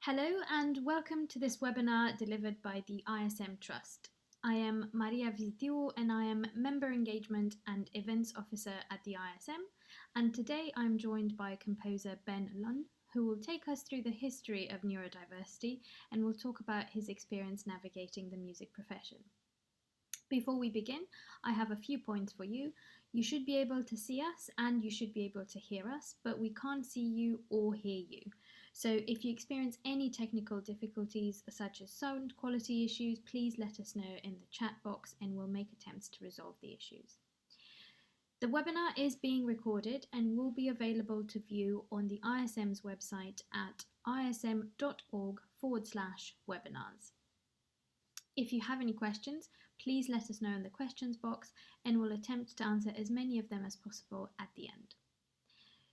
Hello and welcome to this webinar delivered by the ISM Trust. I am Maria Vizitiu and I am Member Engagement and Events Officer at the ISM, and today I'm joined by composer Ben Lunn, who will take us through the history of neurodiversity and will talk about his experience navigating the music profession. Before we begin, I have a few points for you. You should be able to see us and you should be able to hear us, but we can't see you or hear you. So if you experience any technical difficulties such as sound quality issues, please let us know in the chat box and we'll make attempts to resolve the issues. The webinar is being recorded and will be available to view on the ISM's website at ism.org/webinars. If you have any questions, please let us know in the questions box and we'll attempt to answer as many of them as possible at the end.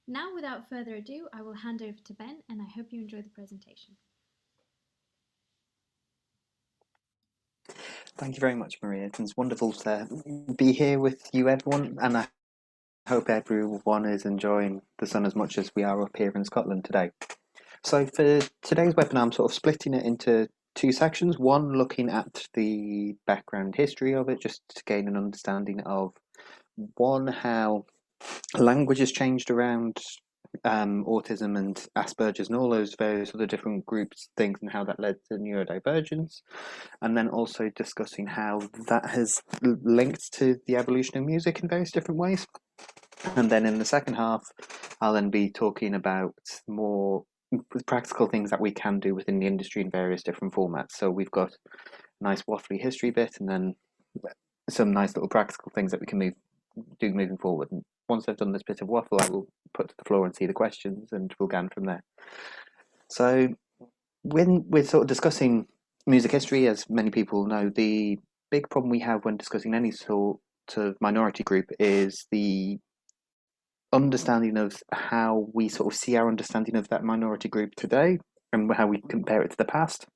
Now, without further ado, I will hand over to Ben and I hope you enjoy the presentation. Thank you very much, Maria. It's wonderful to be here with you, everyone, and I hope everyone is enjoying the sun as much as we are up here in Scotland today. So for today's webinar, I'm sort of splitting it into two sections. One, looking at the background history of it, just to gain an understanding of, one, how language has changed around autism and Asperger's and all those various other different groups, things, and how that led to neurodivergence. And then also discussing how that has linked to the evolution of music in various different ways. And then in the second half, I'll then be talking about more practical things that we can do within the industry in various different formats. So we've got a nice waffly history bit and then some nice little practical things that we can do moving forward. And once I've done this bit of waffle, I will put to the floor and see the questions and we'll go from there. So when we're sort of discussing music history, as many people know, the big problem we have when discussing any sort of minority group is the understanding of how we sort of see our understanding of that minority group today and how we compare it to the past,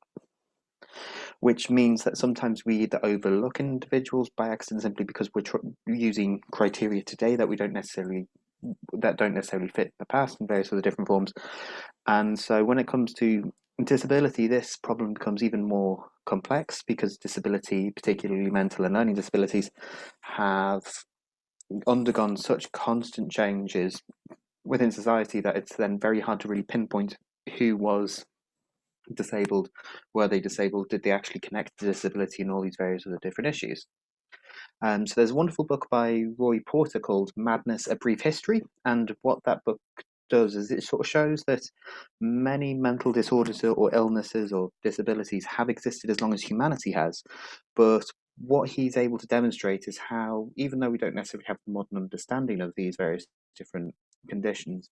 which means that sometimes we either overlook individuals by accident simply because we're using criteria today that don't necessarily fit the past in various other different forms. And so when it comes to disability, this problem becomes even more complex because disability, particularly mental and learning disabilities, have undergone such constant changes within society that it's then very hard to really pinpoint who was disabled, were they disabled, did they actually connect to disability, and all these various other different issues. So there's a wonderful book by Roy Porter called Madness, A Brief History, and what that book does is it sort of shows that many mental disorders or illnesses or disabilities have existed as long as humanity has, but what he's able to demonstrate is how, even though we don't necessarily have the modern understanding of these various different conditions,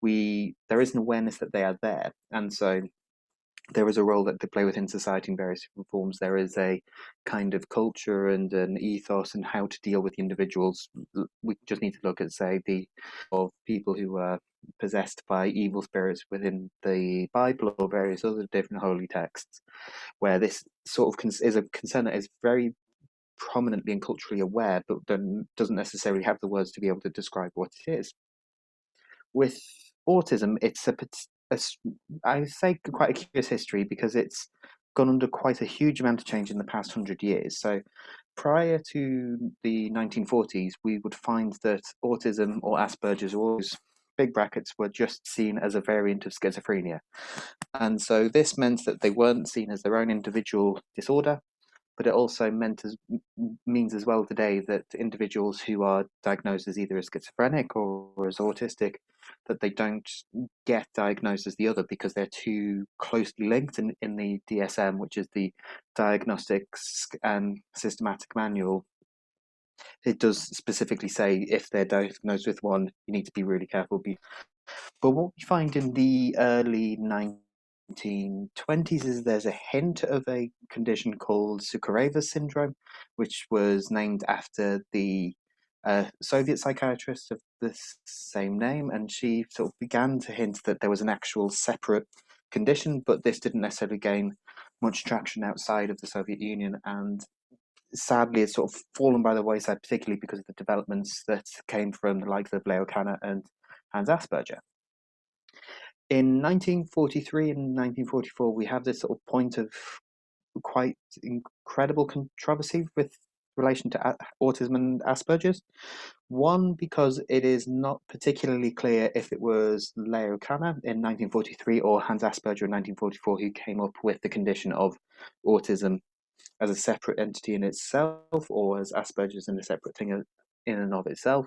there is an awareness that they are there, and so there is a role that they play within society in various different forms. There is a kind of culture and an ethos and how to deal with the individuals. We just need to look at, say, of people who are possessed by evil spirits within the Bible or various other different holy texts, where this sort of is a concern that is very prominently and culturally aware, but then doesn't necessarily have the words to be able to describe what it is. With autism, it's I say quite a curious history because it's gone under quite a huge amount of change in the past 100 years. So prior to the 1940s, we would find that autism or Asperger's, or those big brackets, were just seen as a variant of schizophrenia. And so this meant that they weren't seen as their own individual disorder, but it also means as well today that individuals who are diagnosed as either as schizophrenic or as autistic, that they don't get diagnosed as the other because they're too closely linked in the DSM, which is the Diagnostics and Systematic Manual. It does specifically say if they're diagnosed with one, you need to be really careful. But what we find in the early 1920s is there's a hint of a condition called Sucrava Syndrome, which was named after the Soviet psychiatrist of the same name, and she sort of began to hint that there was an actual separate condition, but this didn't necessarily gain much traction outside of the Soviet Union, and sadly it's sort of fallen by the wayside, particularly because of the developments that came from the likes of Leo Kanner and Hans Asperger. in 1943 and 1944, we have this sort of point of quite incredible controversy with relation to autism and Asperger's. One, because it is not particularly clear if it was Leo Kanner in 1943 or Hans Asperger in 1944 who came up with the condition of autism as a separate entity in itself, or as Asperger's in a separate thing in and of itself.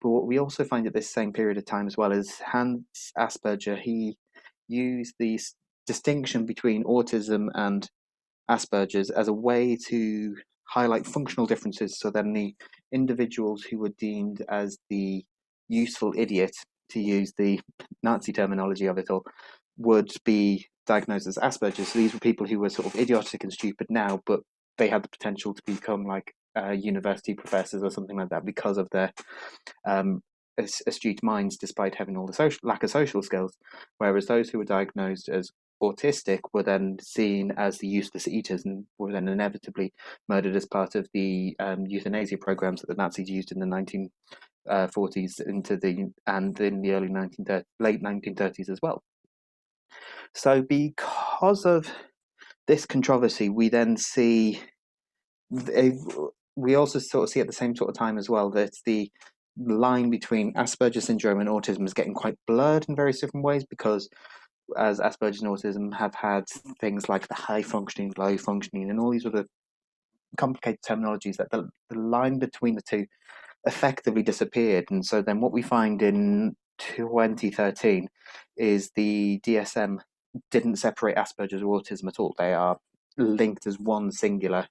But what we also find at this same period of time as well is Hans Asperger, he used the distinction between autism and Asperger's as a way to highlight functional differences. So then the individuals who were deemed as the useful idiot, to use the Nazi terminology of it all, would be diagnosed as Asperger's. So these were people who were sort of idiotic and stupid now, but they had the potential to become like university professors or something like that because of their astute minds, despite having all the lack of social skills. Whereas those who were diagnosed as autistic were then seen as the useless eaters and were then inevitably murdered as part of the euthanasia programs that the Nazis used in the 1940s and in the late 1930s as well. So because of this controversy, we then see we also sort of see at the same sort of time as well that the line between Asperger's syndrome and autism is getting quite blurred in various different ways, because as Asperger's and autism have had things like the high functioning, low functioning, and all these other complicated terminologies, that the line between the two effectively disappeared. And so then what we find in 2013 is the DSM didn't separate Asperger's or autism at all. They are linked as one singular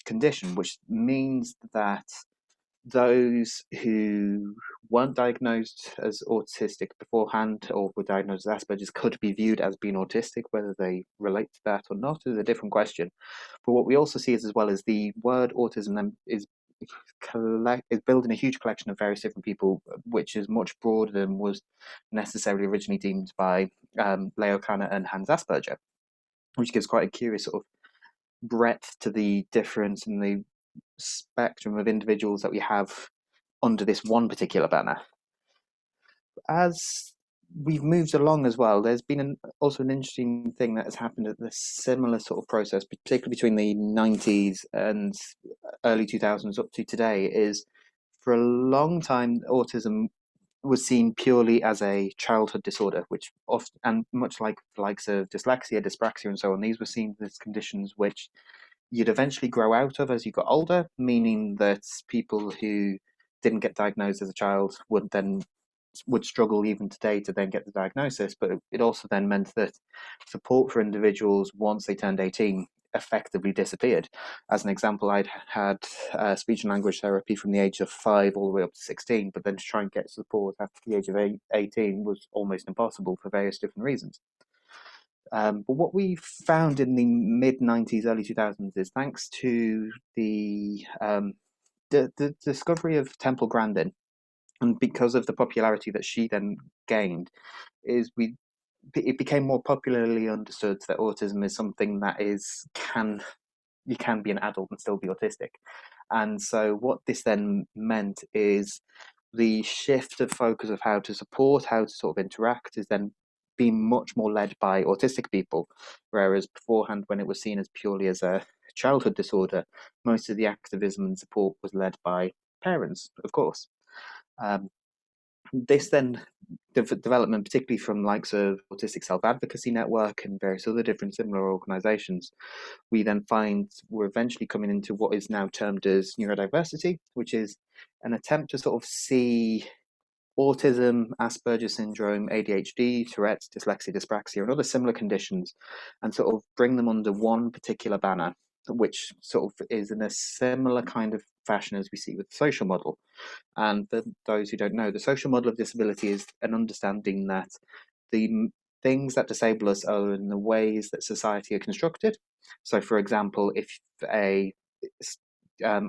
condition, which means that those who weren't diagnosed as autistic beforehand or were diagnosed as Asperger's could be viewed as being autistic. Whether they relate to that or not is a different question. But what we also see is, as well as the word autism then is building a huge collection of various different people, which is much broader than was necessarily originally deemed by Leo Kanner and Hans Asperger, which gives quite a curious sort of breadth to the difference in the spectrum of individuals that we have under this one particular banner. As we've moved along as well, there's been also an interesting thing that has happened at the similar sort of process, particularly between the 90s and early 2000s up to today, is for a long time autism was seen purely as a childhood disorder, which often, and much like the likes of dyslexia, dyspraxia, and so on, these were seen as conditions which you'd eventually grow out of as you got older, meaning that people who didn't get diagnosed as a child would struggle even today to then get the diagnosis. But it also then meant that support for individuals once they turned 18 effectively disappeared. As an example, I'd had speech and language therapy from the age of 5 all the way up to 16, but then to try and get support after the age of 18 was almost impossible for various different reasons. But what we found in the mid-90s, early 2000s is, thanks to the discovery of Temple Grandin, and because of the popularity that she then gained, it became more popularly understood that autism is something that you can be an adult and still be autistic. And so what this then meant is the shift of focus of how to support, how to sort of interact, is then being much more led by autistic people, whereas beforehand, when it was seen as purely as a childhood disorder, most of the activism and support was led by parents, of course. This then development, particularly from likes of Autistic Self-Advocacy Network and various other different similar organisations, we then find we're eventually coming into what is now termed as neurodiversity, which is an attempt to sort of see autism, Asperger's syndrome, ADHD, Tourette's, dyslexia, dyspraxia, and other similar conditions, and sort of bring them under one particular banner, which sort of is in a similar kind of fashion as we see with the social model. And for those who don't know, the social model of disability is an understanding that the things that disable us are in the ways that society are constructed. So, for example, if a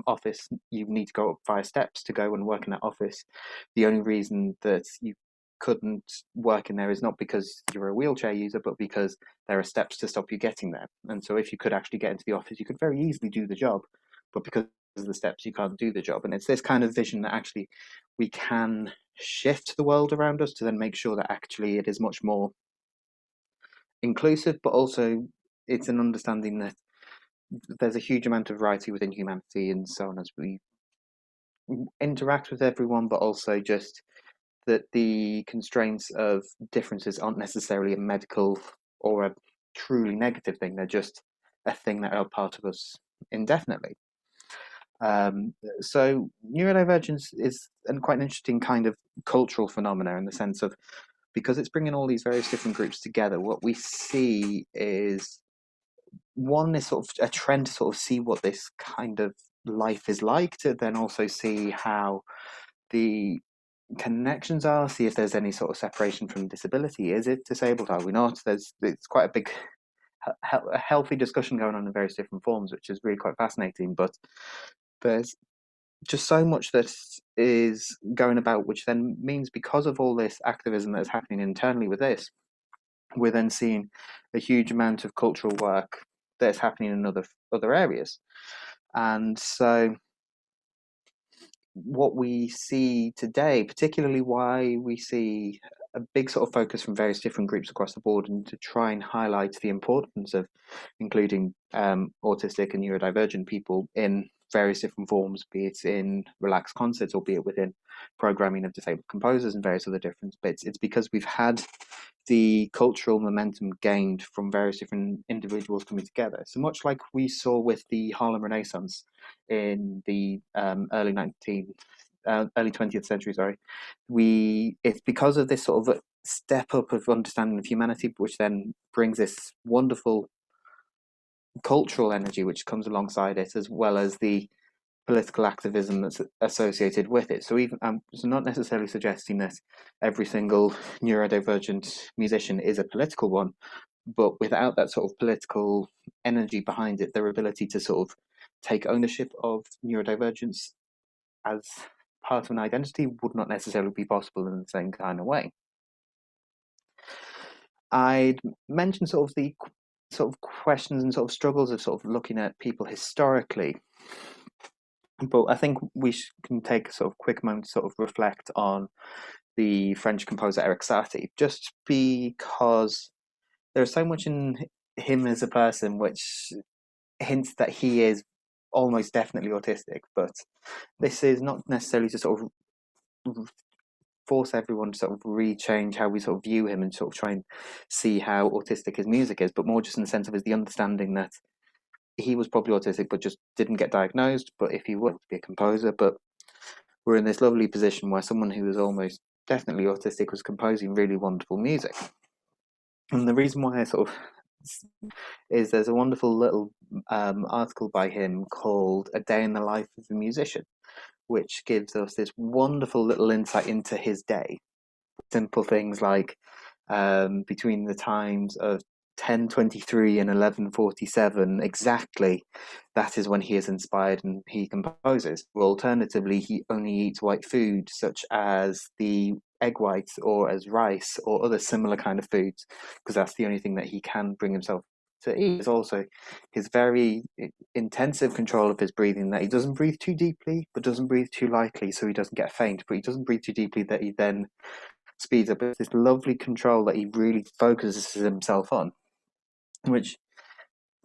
office, you need to go up 5 steps to go and work in that office, the only reason that you couldn't work in there is not because you're a wheelchair user, but because there are steps to stop you getting there. And so if you could actually get into the office, you could very easily do the job, but because the steps, you can't do the job. And it's this kind of vision that actually we can shift the world around us to then make sure that actually it is much more inclusive, but also it's an understanding that there's a huge amount of variety within humanity and so on as we interact with everyone, but also just that the constraints of differences aren't necessarily a medical or a truly negative thing. They're just a thing that are part of us indefinitely. So neurodivergence is quite an interesting kind of cultural phenomena in the sense of, because it's bringing all these various different groups together, what we see is one is sort of a trend to sort of see what this kind of life is like, to then also see how the connections are, see if there's any sort of separation from disability. Is it disabled? Are we not? It's quite a big, a healthy discussion going on in various different forms, which is really quite fascinating. But there's just so much that is going about, which then means because of all this activism that is happening internally with this, we're then seeing a huge amount of cultural work that's happening in other areas. And so what we see today, particularly why we see a big sort of focus from various different groups across the board, and to try and highlight the importance of including autistic and neurodivergent people in various different forms, be it in relaxed concerts or be it within programming of disabled composers and various other different bits. It's because we've had the cultural momentum gained from various different individuals coming together. So much like we saw with the Harlem Renaissance in the early 20th century, it's because of this sort of step up of understanding of humanity, which then brings this wonderful cultural energy which comes alongside it, as well as the political activism that's associated with it. So even so, not necessarily suggesting that every single neurodivergent musician is a political one, but without that sort of political energy behind it, their ability to sort of take ownership of neurodivergence as part of an identity would not necessarily be possible in the same kind of way. I'd mentioned sort of the sort of questions and sort of struggles of sort of looking at people historically, but I think we can take a sort of quick moment to sort of reflect on the French composer Eric Satie, just because there's so much in him as a person which hints that he is almost definitely autistic, but this is not necessarily to sort of force everyone to sort of rechange how we sort of view him and sort of try and see how autistic his music is, but more just in the sense of the understanding that he was probably autistic but just didn't get diagnosed, but if he would be a composer. But we're in this lovely position where someone who was almost definitely autistic was composing really wonderful music. And the reason why I sort of is there's a wonderful little article by him called A Day in the Life of a Musician, which gives us this wonderful little insight into his day. Simple things like between the times of 10:23 and 11:47 exactly, that is when he is inspired and he composes. Or alternatively, he only eats white food such as the egg whites or as rice or other similar kind of foods, because that's the only thing that he can bring himself to eat. There's also his very intensive control of his breathing, that he doesn't breathe too deeply but doesn't breathe too lightly so he doesn't get faint, but he doesn't breathe too deeply that he then speeds up. It's this lovely control that he really focuses himself on, which,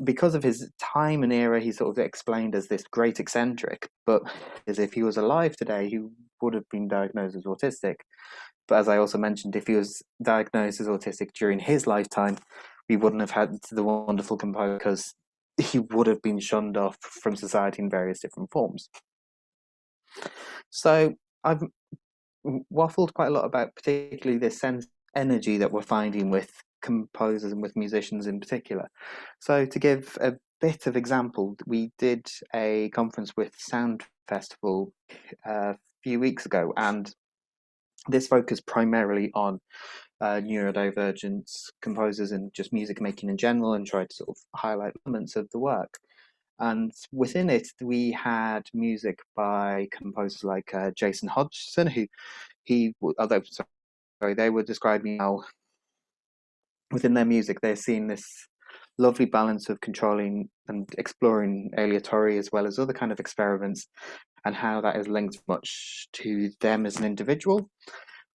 because of his time and era, he's sort of explained as this great eccentric, but as if he was alive today, he would have been diagnosed as autistic. But as I also mentioned, if he was diagnosed as autistic during his lifetime, we wouldn't have had the wonderful composer, because he would have been shunned off from society in various different forms. So I've waffled quite a lot about particularly this sense of energy that we're finding with composers and with musicians in particular. So to give a bit of example, we did a conference with Sound Festival a few weeks ago, and this focused primarily on neurodivergent composers and just music making in general, and tried to sort of highlight elements of the work. And within it, we had music by composers like Jason Hodgson, who they were describing how within their music they're seeing this lovely balance of controlling and exploring aleatory as well as other kind of experiments, and how that is linked much to them as an individual.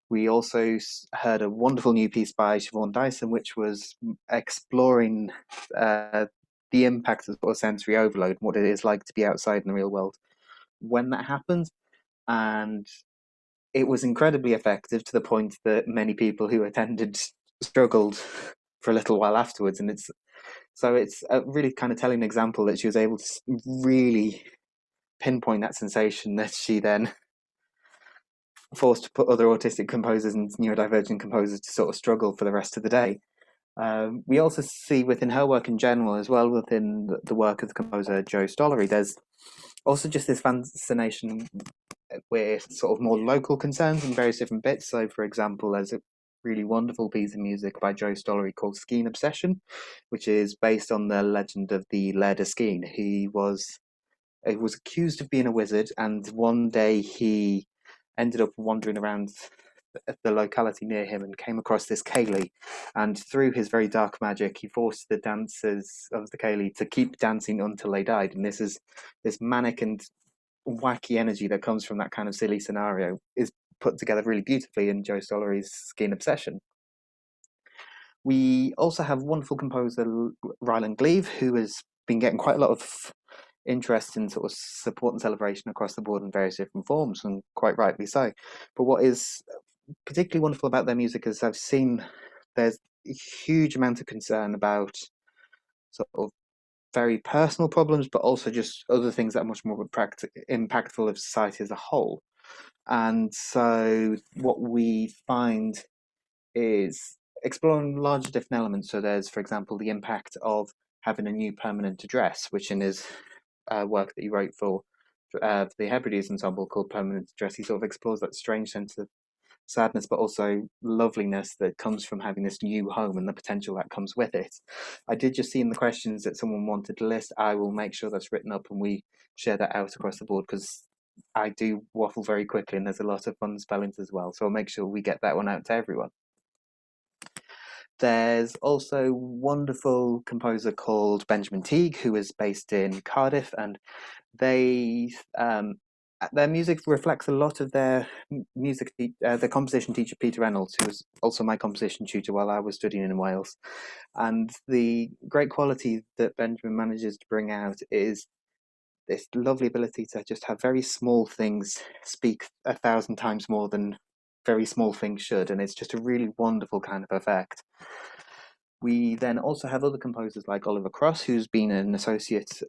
We also heard a wonderful new piece by Siobhan Dyson, which was exploring the impact of sensory overload and what it is like to be outside in the real world when that happens. And it was incredibly effective, to the point that many people who attended struggled for a little while afterwards. And it's a really kind of telling example that she was able to really pinpoint that sensation that she then forced to put other autistic composers and neurodivergent composers to sort of struggle for the rest of the day. We also see within her work in general, as well within the work of the composer Joe Stollery, there's also just this fascination with sort of more local concerns in various different bits. So, for example, there's a really wonderful piece of music by Joe Stollery called Skene Obsession, which is based on the legend of the Laird of Skene. He was accused of being a wizard, and one day he ended up wandering around the locality near him and came across this ceilidh, and through his very dark magic he forced the dancers of the ceilidh to keep dancing until they died. And this manic and wacky energy that comes from that kind of silly scenario is put together really beautifully in Joe Stollery's Skene Obsession. We also have wonderful composer Rylan Gleeve, who has been getting quite a lot of interest in sort of support and celebration across the board in various different forms, and quite rightly so. But what is particularly wonderful about their music is I've seen there's a huge amount of concern about sort of very personal problems, but also just other things that are much more impactful of society as a whole. And so what we find is exploring larger different elements. So there's, for example, the impact of having a new permanent address, which in his work that he wrote for the Hebrides ensemble called Permanent Address, he sort of explores that strange sense of sadness, but also loveliness that comes from having this new home and the potential that comes with it. I did just see in the questions that someone wanted a list. I will make sure that's written up and we share that out across the board, because I do waffle very quickly and there's a lot of fun spellings as well. So I'll make sure we get that one out to everyone. There's also a wonderful composer called Benjamin Teague, who is based in Cardiff, and they their music reflects a lot of their music. The composition teacher Peter Reynolds, who was also my composition tutor while I was studying in Wales, and the great quality that Benjamin manages to bring out is this lovely ability to just have very small things speak 1,000 times more than very small things should, and it's just a really wonderful kind of effect. We then also have other composers like Oliver Cross, who's been an associate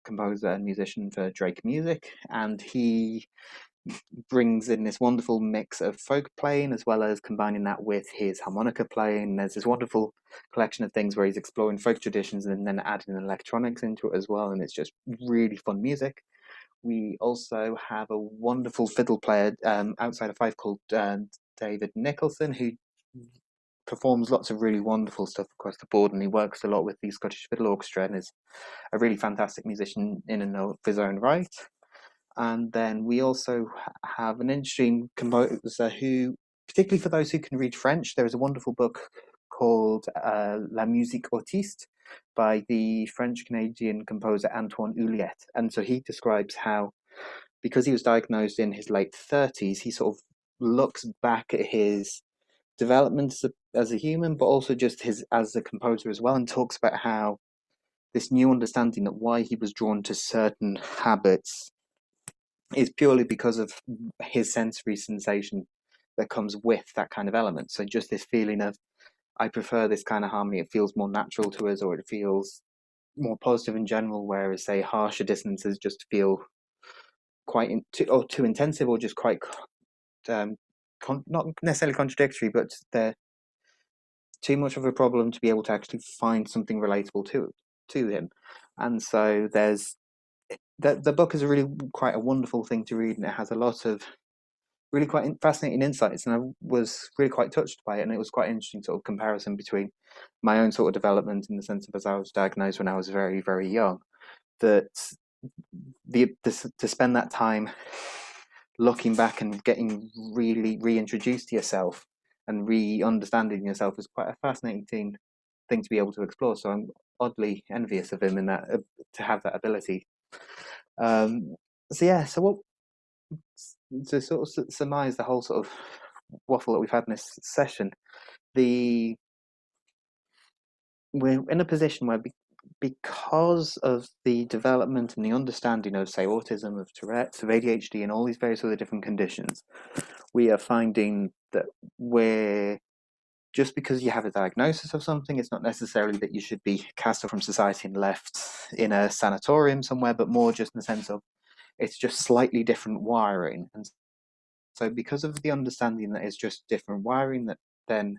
composer and musician for Drake Music, and he brings in this wonderful mix of folk playing as well as combining that with his harmonica playing. There's this wonderful collection of things where he's exploring folk traditions and then adding electronics into it as well, and it's just really fun music. We also have a wonderful fiddle player outside of Fife called David Nicholson, who performs lots of really wonderful stuff across the board, and he works a lot with the Scottish Fiddle Orchestra and is a really fantastic musician in and of his own right. And then we also have an interesting composer who, particularly for those who can read French, there is a wonderful book called La Musique Autiste by the French-Canadian composer Antoine Huliet. And so he describes how, because he was diagnosed in his late 30s, he sort of looks back at his development as a human, but also just his as a composer as well, and talks about how this new understanding that why he was drawn to certain habits is purely because of his sensory sensation that comes with that kind of element. So just this feeling of, I prefer this kind of harmony, it feels more natural to us, or it feels more positive in general, whereas say harsher dissonances just feel quite too intensive, or just quite not necessarily contradictory, but they're too much of a problem to be able to actually find something relatable to him. And so there's the book is really quite a wonderful thing to read, and it has a lot of really quite fascinating insights, and I was really quite touched by it. And it was quite interesting sort of comparison between my own sort of development in the sense of, as I was diagnosed when I was very, very young, that to spend that time looking back and getting really reintroduced to yourself and re-understanding yourself is quite a fascinating thing to be able to explore. So oddly envious of him in that to have that ability. So what to sort of surmise the whole sort of waffle that we've had in this session, we're in a position where because of the development and the understanding of, say, autism, of Tourette's, of ADHD, and all these various other different conditions, we are finding that just because you have a diagnosis of something, it's not necessarily that you should be cast off from society and left in a sanatorium somewhere, but more just in the sense of it's just slightly different wiring. And so because of the understanding that it's just different wiring, that then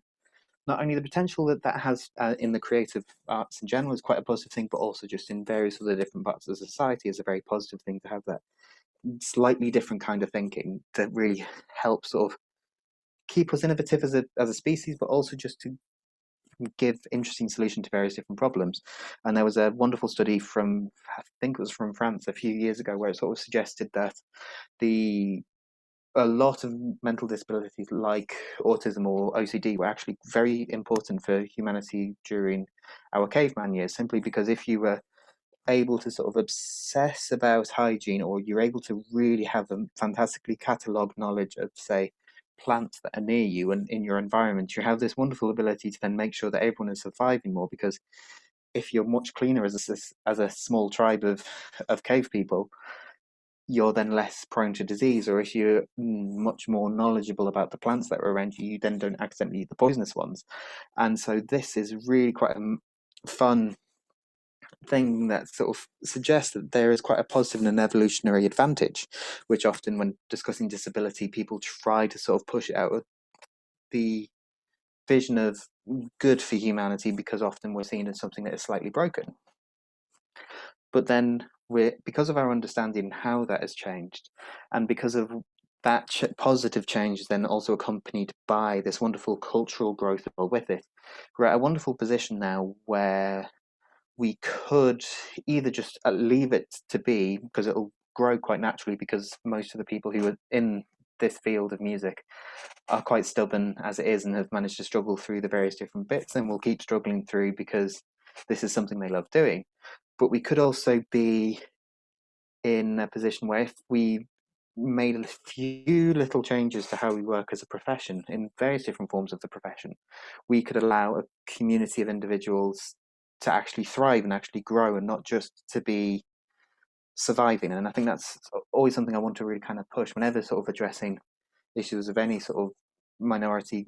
not only the potential that has in the creative arts in general is quite a positive thing, but also just in various other different parts of society is a very positive thing to have that slightly different kind of thinking that really helps sort of keep us innovative as a species, but also just to give interesting solution to various different problems. And there was a wonderful study from, I think it was from France a few years ago, where it sort of suggested that a lot of mental disabilities like autism or OCD were actually very important for humanity during our caveman years, simply because if you were able to sort of obsess about hygiene, or you're able to really have a fantastically catalogued knowledge of, say, plants that are near you and in your environment, you have this wonderful ability to then make sure that everyone is surviving more, because if you're much cleaner as a small tribe of cave people, you're then less prone to disease. Or if you're much more knowledgeable about the plants that are around you, you then don't accidentally eat the poisonous ones. And so this is really quite a fun thing that sort of suggests that there is quite a positive and an evolutionary advantage, which often when discussing disability, people try to sort of push it out of the vision of good for humanity, because often we're seen as something that is slightly broken. But then because of our understanding how that has changed, and because of that positive change is then also accompanied by this wonderful cultural growth with it, we're at a wonderful position now where we could either just leave it to be, because it'll grow quite naturally, because most of the people who are in this field of music are quite stubborn as it is and have managed to struggle through the various different bits, and will keep struggling through because this is something they love doing. But we could also be in a position where if we made a few little changes to how we work as a profession in various different forms of the profession, we could allow a community of individuals to actually thrive and actually grow, and not just to be surviving. And I think that's always something I want to really kind of push whenever sort of addressing issues of any sort of minority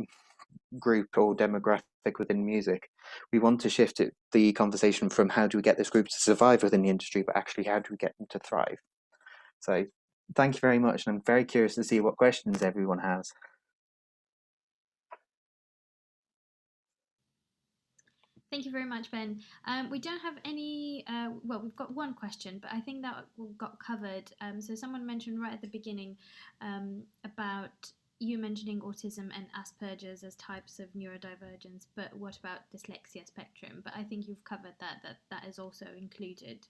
group or demographic within music. We want to shift the conversation from how do we get this group to survive within the industry, but actually how do we get them to thrive. So thank you very much, and I'm very curious to see what questions everyone has. Thank you very much, Ben. We don't have any, well, we've got one question, but I think that got covered. So someone mentioned right at the beginning about you mentioning autism and Asperger's as types of neurodivergence, but what about dyslexia spectrum? But I think you've covered that is also included.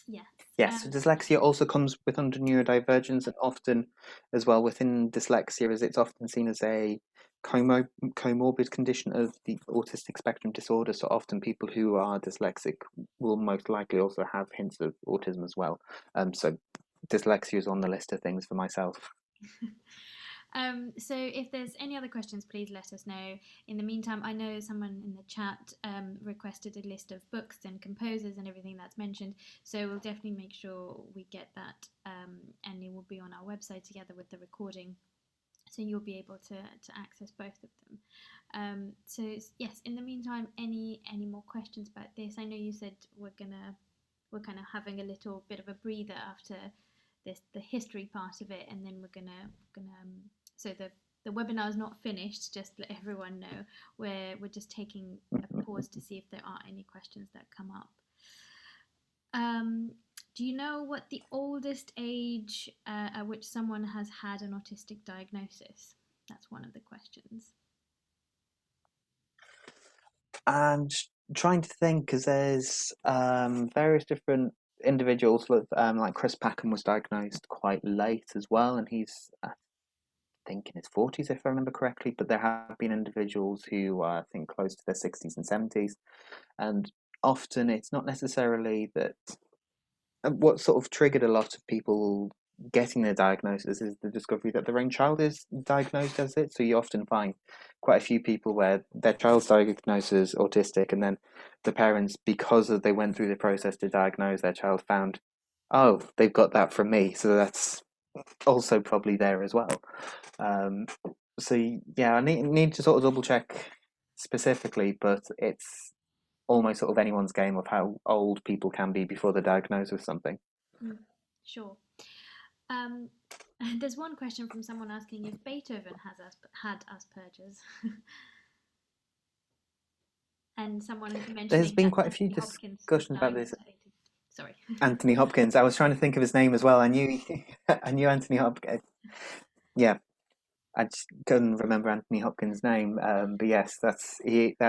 Yes. Yes, so dyslexia also comes with under neurodivergence, and often as well within dyslexia, as it's often seen as a comorbid condition of the autistic spectrum disorder. So often people who are dyslexic will most likely also have hints of autism as well. So dyslexia is on the list of things for myself. So if there's any other questions, please let us know. In the meantime, I know someone in the chat requested a list of books and composers and everything that's mentioned, so we'll definitely make sure we get that, and it will be on our website together with the recording, so you'll be able to access both of them. So yes, in the meantime, any more questions about this? I know you said we're kind of having a little bit of a breather after the history part of it, and then we're gonna so the webinar is not finished, just to let everyone know. We're just taking a pause to see if there are any questions that come up. Do you know what the oldest age at which someone has had an autistic diagnosis? That's one of the questions. I'm trying to think, because there's various different individuals. Like Chris Packham was diagnosed quite late as well, and he's, I think in his 40s, if I remember correctly, but there have been individuals who are, I think, close to their 60s and 70s. And often it's not necessarily that what sort of triggered a lot of people getting their diagnosis is the discovery that their own child is diagnosed as it. So you often find quite a few people where their child's diagnosed as autistic, and then the parents, because they went through the process to diagnose their child, found, oh, they've got that from me, so that's also probably there as well. So yeah, I need to sort of double check specifically, but it's almost sort of anyone's game of how old people can be before they're diagnosed with something. Sure. There's one question from someone asking if Beethoven had Asperger's. And someone mentioning There's been that quite a few Anthony Hopkins discussions about this. diagnosed at 80. Sorry. Anthony Hopkins. I was trying to think of his name as well. I knew Anthony Hopkins. Yeah, I just couldn't remember Anthony Hopkins' name. But yes, that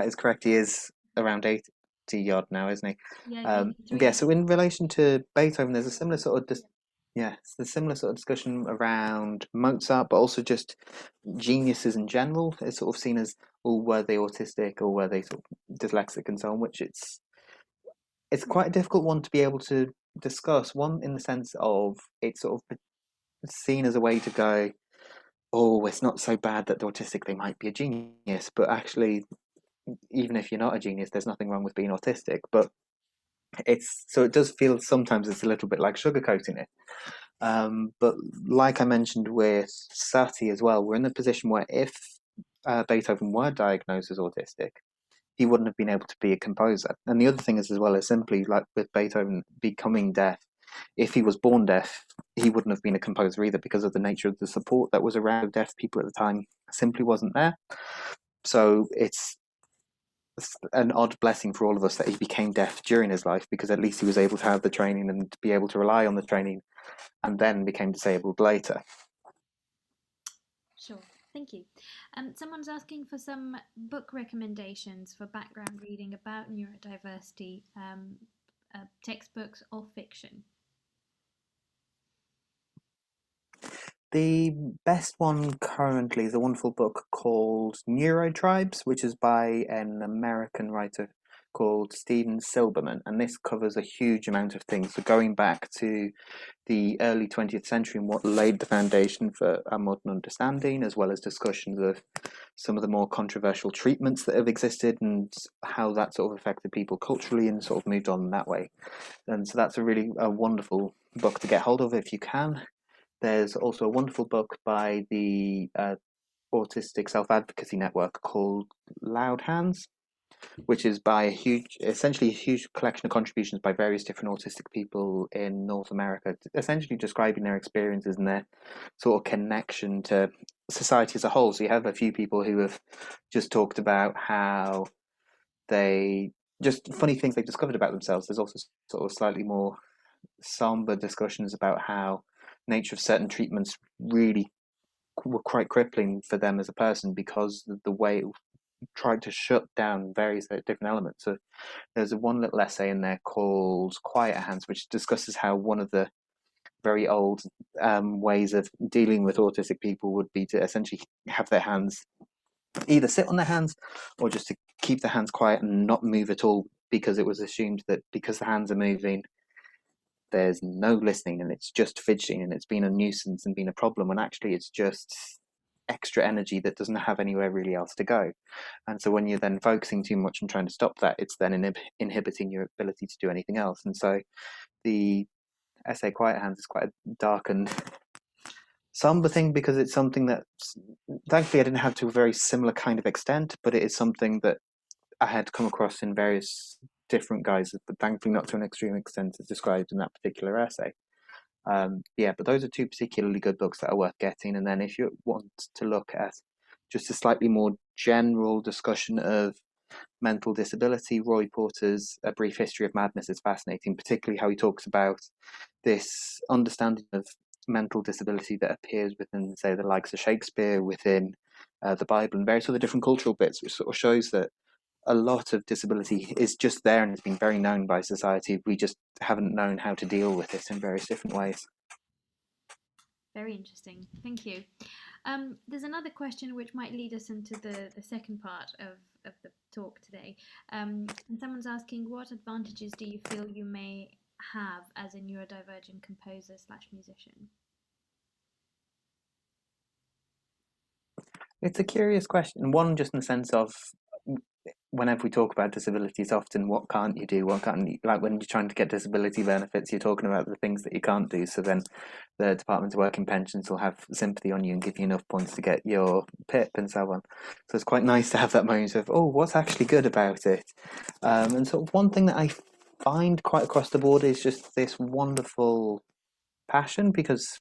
is correct. He is around 80 odd now, isn't he? Yeah, Yeah. So in relation to Beethoven, there's a similar sort of yeah. it's a similar sort of discussion around Mozart, but also just geniuses in general. It's sort of seen as, well, were they autistic or were they sort of dyslexic and so on, which it's quite a difficult one to be able to discuss. One, in the sense of it's sort of seen as a way to go, oh, it's not so bad that they're autistic, they might be a genius. But actually, even if you're not a genius, there's nothing wrong with being autistic. But it does feel sometimes it's a little bit like sugarcoating it. But like I mentioned with Satie as well, we're in the position where if Beethoven were diagnosed as autistic, he wouldn't have been able to be a composer. And the other thing is, as well, is simply like with Beethoven becoming deaf, if he was born deaf, he wouldn't have been a composer either, because of the nature of the support that was around deaf people at the time simply wasn't there. So it's an odd blessing for all of us that he became deaf during his life, because at least he was able to have the training and to be able to rely on the training, and then became disabled later. Sure. Thank you. Someone's asking for some book recommendations for background reading about neurodiversity, textbooks or fiction. The best one currently is a wonderful book called Neurotribes, which is by an American writer called Steven Silberman, and this covers a huge amount of things. So going back to the early 20th century and what laid the foundation for our modern understanding, as well as discussions of some of the more controversial treatments that have existed and how that sort of affected people culturally and sort of moved on that way. And so that's a wonderful book to get hold of if you can. There's also a wonderful book by the Autistic Self-Advocacy Network called Loud Hands, which is by essentially a huge collection of contributions by various different autistic people in North America, essentially describing their experiences and their sort of connection to society as a whole. So you have a few people who have just talked about how they just funny things they've discovered about themselves. There's also sort of slightly more somber discussions about how nature of certain treatments really were quite crippling for them as a person, because the way it tried to shut down various different elements. So there's one little essay in there called Quiet Hands, which discusses how one of the very old ways of dealing with autistic people would be to essentially have their hands either sit on their hands or just to keep the hands quiet and not move at all, because it was assumed that because the hands are moving, there's no listening and it's just fidgeting and it's been a nuisance and been a problem, when actually it's just extra energy that doesn't have anywhere really else to go. And so when you're then focusing too much and trying to stop that, it's then inhibiting your ability to do anything else. And so the essay Quiet Hands is quite a dark and somber thing, because it's something that thankfully I didn't have to a very similar kind of extent, but it is something that I had come across in various different guises, but thankfully not to an extreme extent as described in that particular essay. But those are two particularly good books that are worth getting. And then if you want to look at just a slightly more general discussion of mental disability, Roy Porter's A Brief History of Madness is fascinating, particularly how he talks about this understanding of mental disability that appears within, say, the likes of Shakespeare, within the Bible and various other different cultural bits, which sort of shows that a lot of disability is just there and has been very known by society. We just haven't known how to deal with it in various different ways. Very interesting. Thank you. There's another question which might lead us into the second part of the talk today. And someone's asking, what advantages do you feel you may have as a neurodivergent composer slash musician? It's a curious question. One, just in the sense of whenever we talk about disabilities, often what can't you do? What can't you, like when you're trying to get disability benefits, you're talking about the things that you can't do. So then the Department of Work and Pensions will have sympathy on you and give you enough points to get your PIP and so on. So it's quite nice to have that moment of, oh, what's actually good about it? And sort of one thing that I find quite across the board is just this wonderful passion, because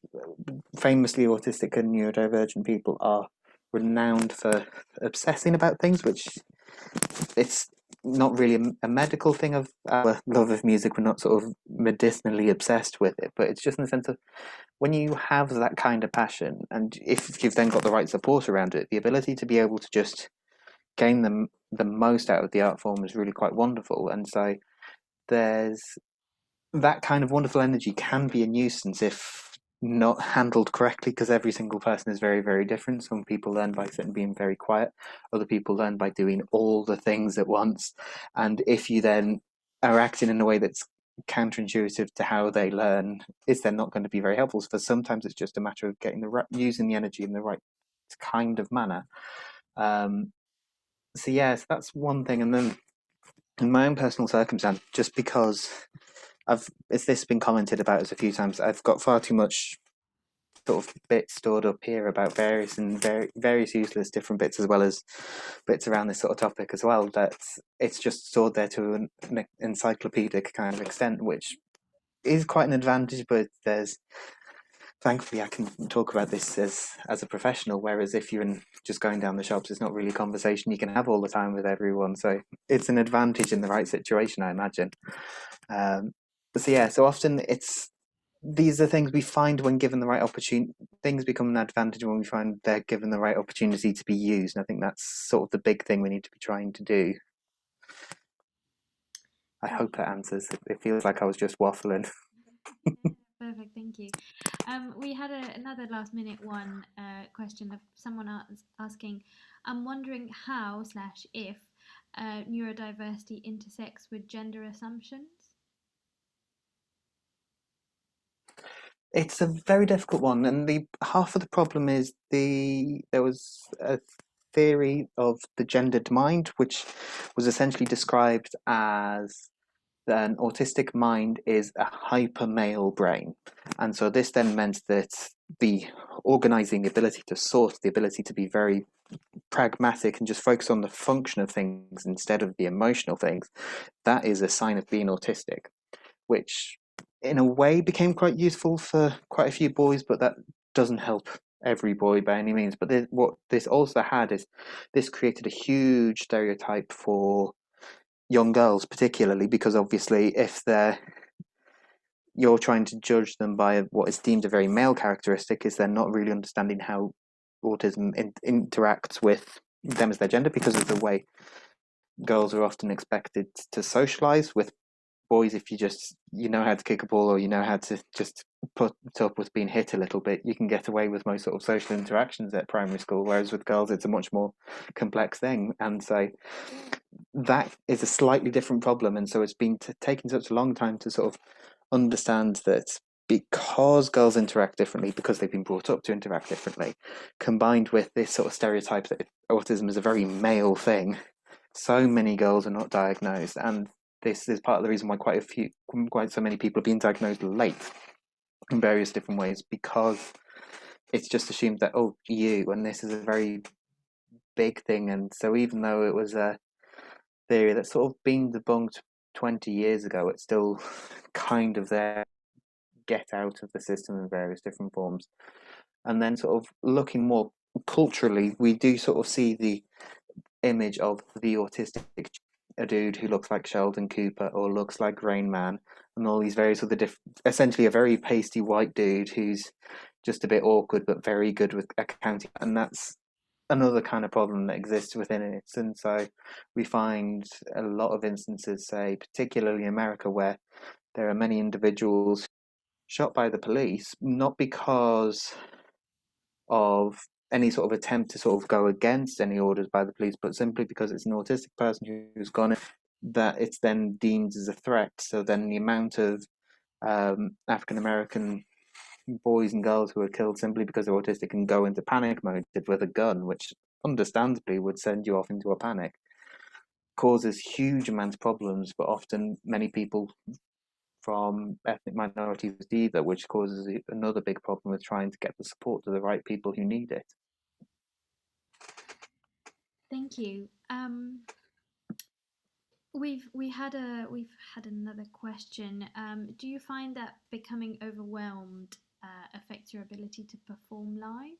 famously autistic and neurodivergent people are renowned for obsessing about things, which it's not really a medical thing of our love of music. We're not sort of medicinally obsessed with it, but it's just in the sense of when you have that kind of passion, and if you've then got the right support around it, the ability to be able to just gain the most out of the art form is really quite wonderful. And so there's that kind of wonderful energy can be a nuisance if not handled correctly, because every single person is very, very different. Some people learn by sitting being very quiet, other people learn by doing all the things at once. And if you then are acting in a way that's counterintuitive to how they learn, it's then not going to be very helpful. So sometimes it's just a matter of getting the right, using the energy in the right kind of manner. So yes, that's one thing. And then in my own personal circumstance, just because it's this been commented about us a few times, I've got far too much sort of bits stored up here about various useless different bits, as well as bits around this sort of topic as well, that it's just stored there to an encyclopedic kind of extent, which is quite an advantage, but there's thankfully I can talk about this as a professional, whereas if you're just going down the shops, it's not really a conversation you can have all the time with everyone. So it's an advantage in the right situation, I imagine. So yeah, so often these are things we find when given the right opportunity. Things become an advantage when we find they're given the right opportunity to be used. And I think that's sort of the big thing we need to be trying to do. I hope that answers. It feels like I was just waffling. Perfect, thank you. We had another last minute one question of someone asking, I'm wondering how slash if neurodiversity intersects with gender assumptions. It's a very difficult one, and the half of the problem is there was a theory of the gendered mind, which was essentially described as an autistic mind is a hyper male brain. And so this then meant that the organizing ability to sort, the ability to be very pragmatic and just focus on the function of things instead of the emotional things, that is a sign of being autistic, which in a way became quite useful for quite a few boys, but that doesn't help every boy by any means. But what this also had is this created a huge stereotype for young girls, particularly because obviously if you're trying to judge them by what is deemed a very male characteristic, is they're not really understanding how autism interacts with them as their gender, because of the way girls are often expected to socialize. With boys, if you know how to kick a ball, or you know how to just put up with being hit a little bit, you can get away with most sort of social interactions at primary school, whereas with girls it's a much more complex thing. And so that is a slightly different problem, and so it's been taking such a long time to sort of understand that because girls interact differently, because they've been brought up to interact differently, combined with this sort of stereotype that autism is a very male thing, so many girls are not diagnosed. And this is part of the reason why quite so many people are being diagnosed late in various different ways, because it's just assumed that, oh, and this is a very big thing. And so even though it was a theory that's sort of been debunked 20 years ago, it's still kind of there, get out of the system in various different forms. And then sort of looking more culturally, we do sort of see the image of the autistic, a dude who looks like Sheldon Cooper or looks like Rain Man, and all these various other essentially a very pasty white dude who's just a bit awkward but very good with accounting. And that's another kind of problem that exists within it. And so we find a lot of instances, say particularly in America, where there are many individuals shot by the police, not because of any sort of attempt to sort of go against any orders by the police, but simply because it's an autistic person who's gone in, that it's then deemed as a threat. So then the amount of African American boys and girls who are killed simply because they're autistic and go into panic mode with a gun, which understandably would send you off into a panic, causes huge amounts of problems, but often many people from ethnic minorities either, which causes another big problem with trying to get the support to the right people who need it. Thank you. We've had another question. Do you find that becoming overwhelmed affects your ability to perform live?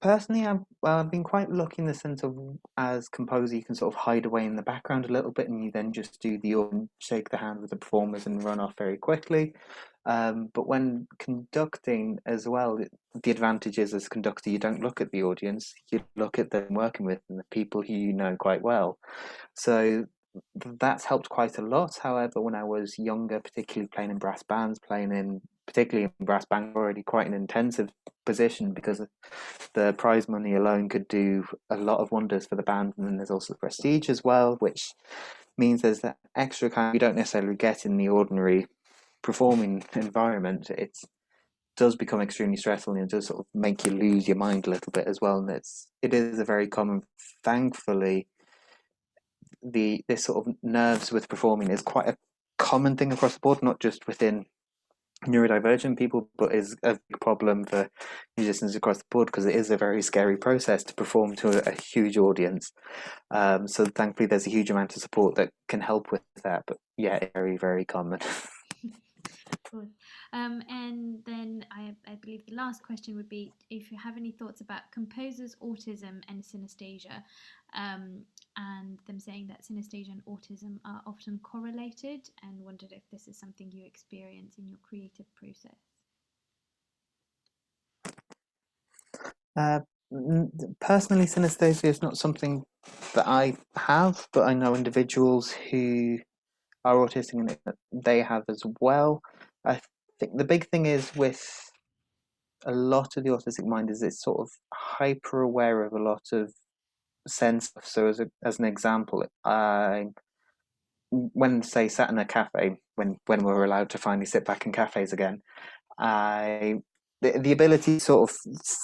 Personally, I've been quite lucky in the sense of, as composer, you can sort of hide away in the background a little bit, and you then just do shake the hand with the performers and run off very quickly. But when conducting as well, the advantage is, as conductor, you don't look at the audience; you look at them working with and the people who you know quite well. So that's helped quite a lot. However, when I was younger, particularly playing in brass bands, particularly in brass band, already quite an intensive position because the prize money alone could do a lot of wonders for the band, and then there's also the prestige as well, which means there's that extra kind you don't necessarily get in the ordinary performing environment. It does become extremely stressful, and it does sort of make you lose your mind a little bit as well. And it is a very common, thankfully, this sort of nerves with performing is quite a common thing across the board, not just within neurodivergent people, but is a big problem for musicians across the board because it is a very scary process to perform to a huge audience. So thankfully, there's a huge amount of support that can help with that. But yeah, very, very common. Cool. And then I believe the last question would be if you have any thoughts about composers' autism and synesthesia, and them saying that synesthesia and autism are often correlated, and wondered if this is something you experience in your creative process. Personally, synesthesia is not something that I have, but I know individuals who are autistic and they have as well. I think the big thing is with a lot of the autistic mind is it's sort of hyper aware of a lot of sense. So as an example, when say sat in a cafe, when we're allowed to finally sit back in cafes again, the ability to sort of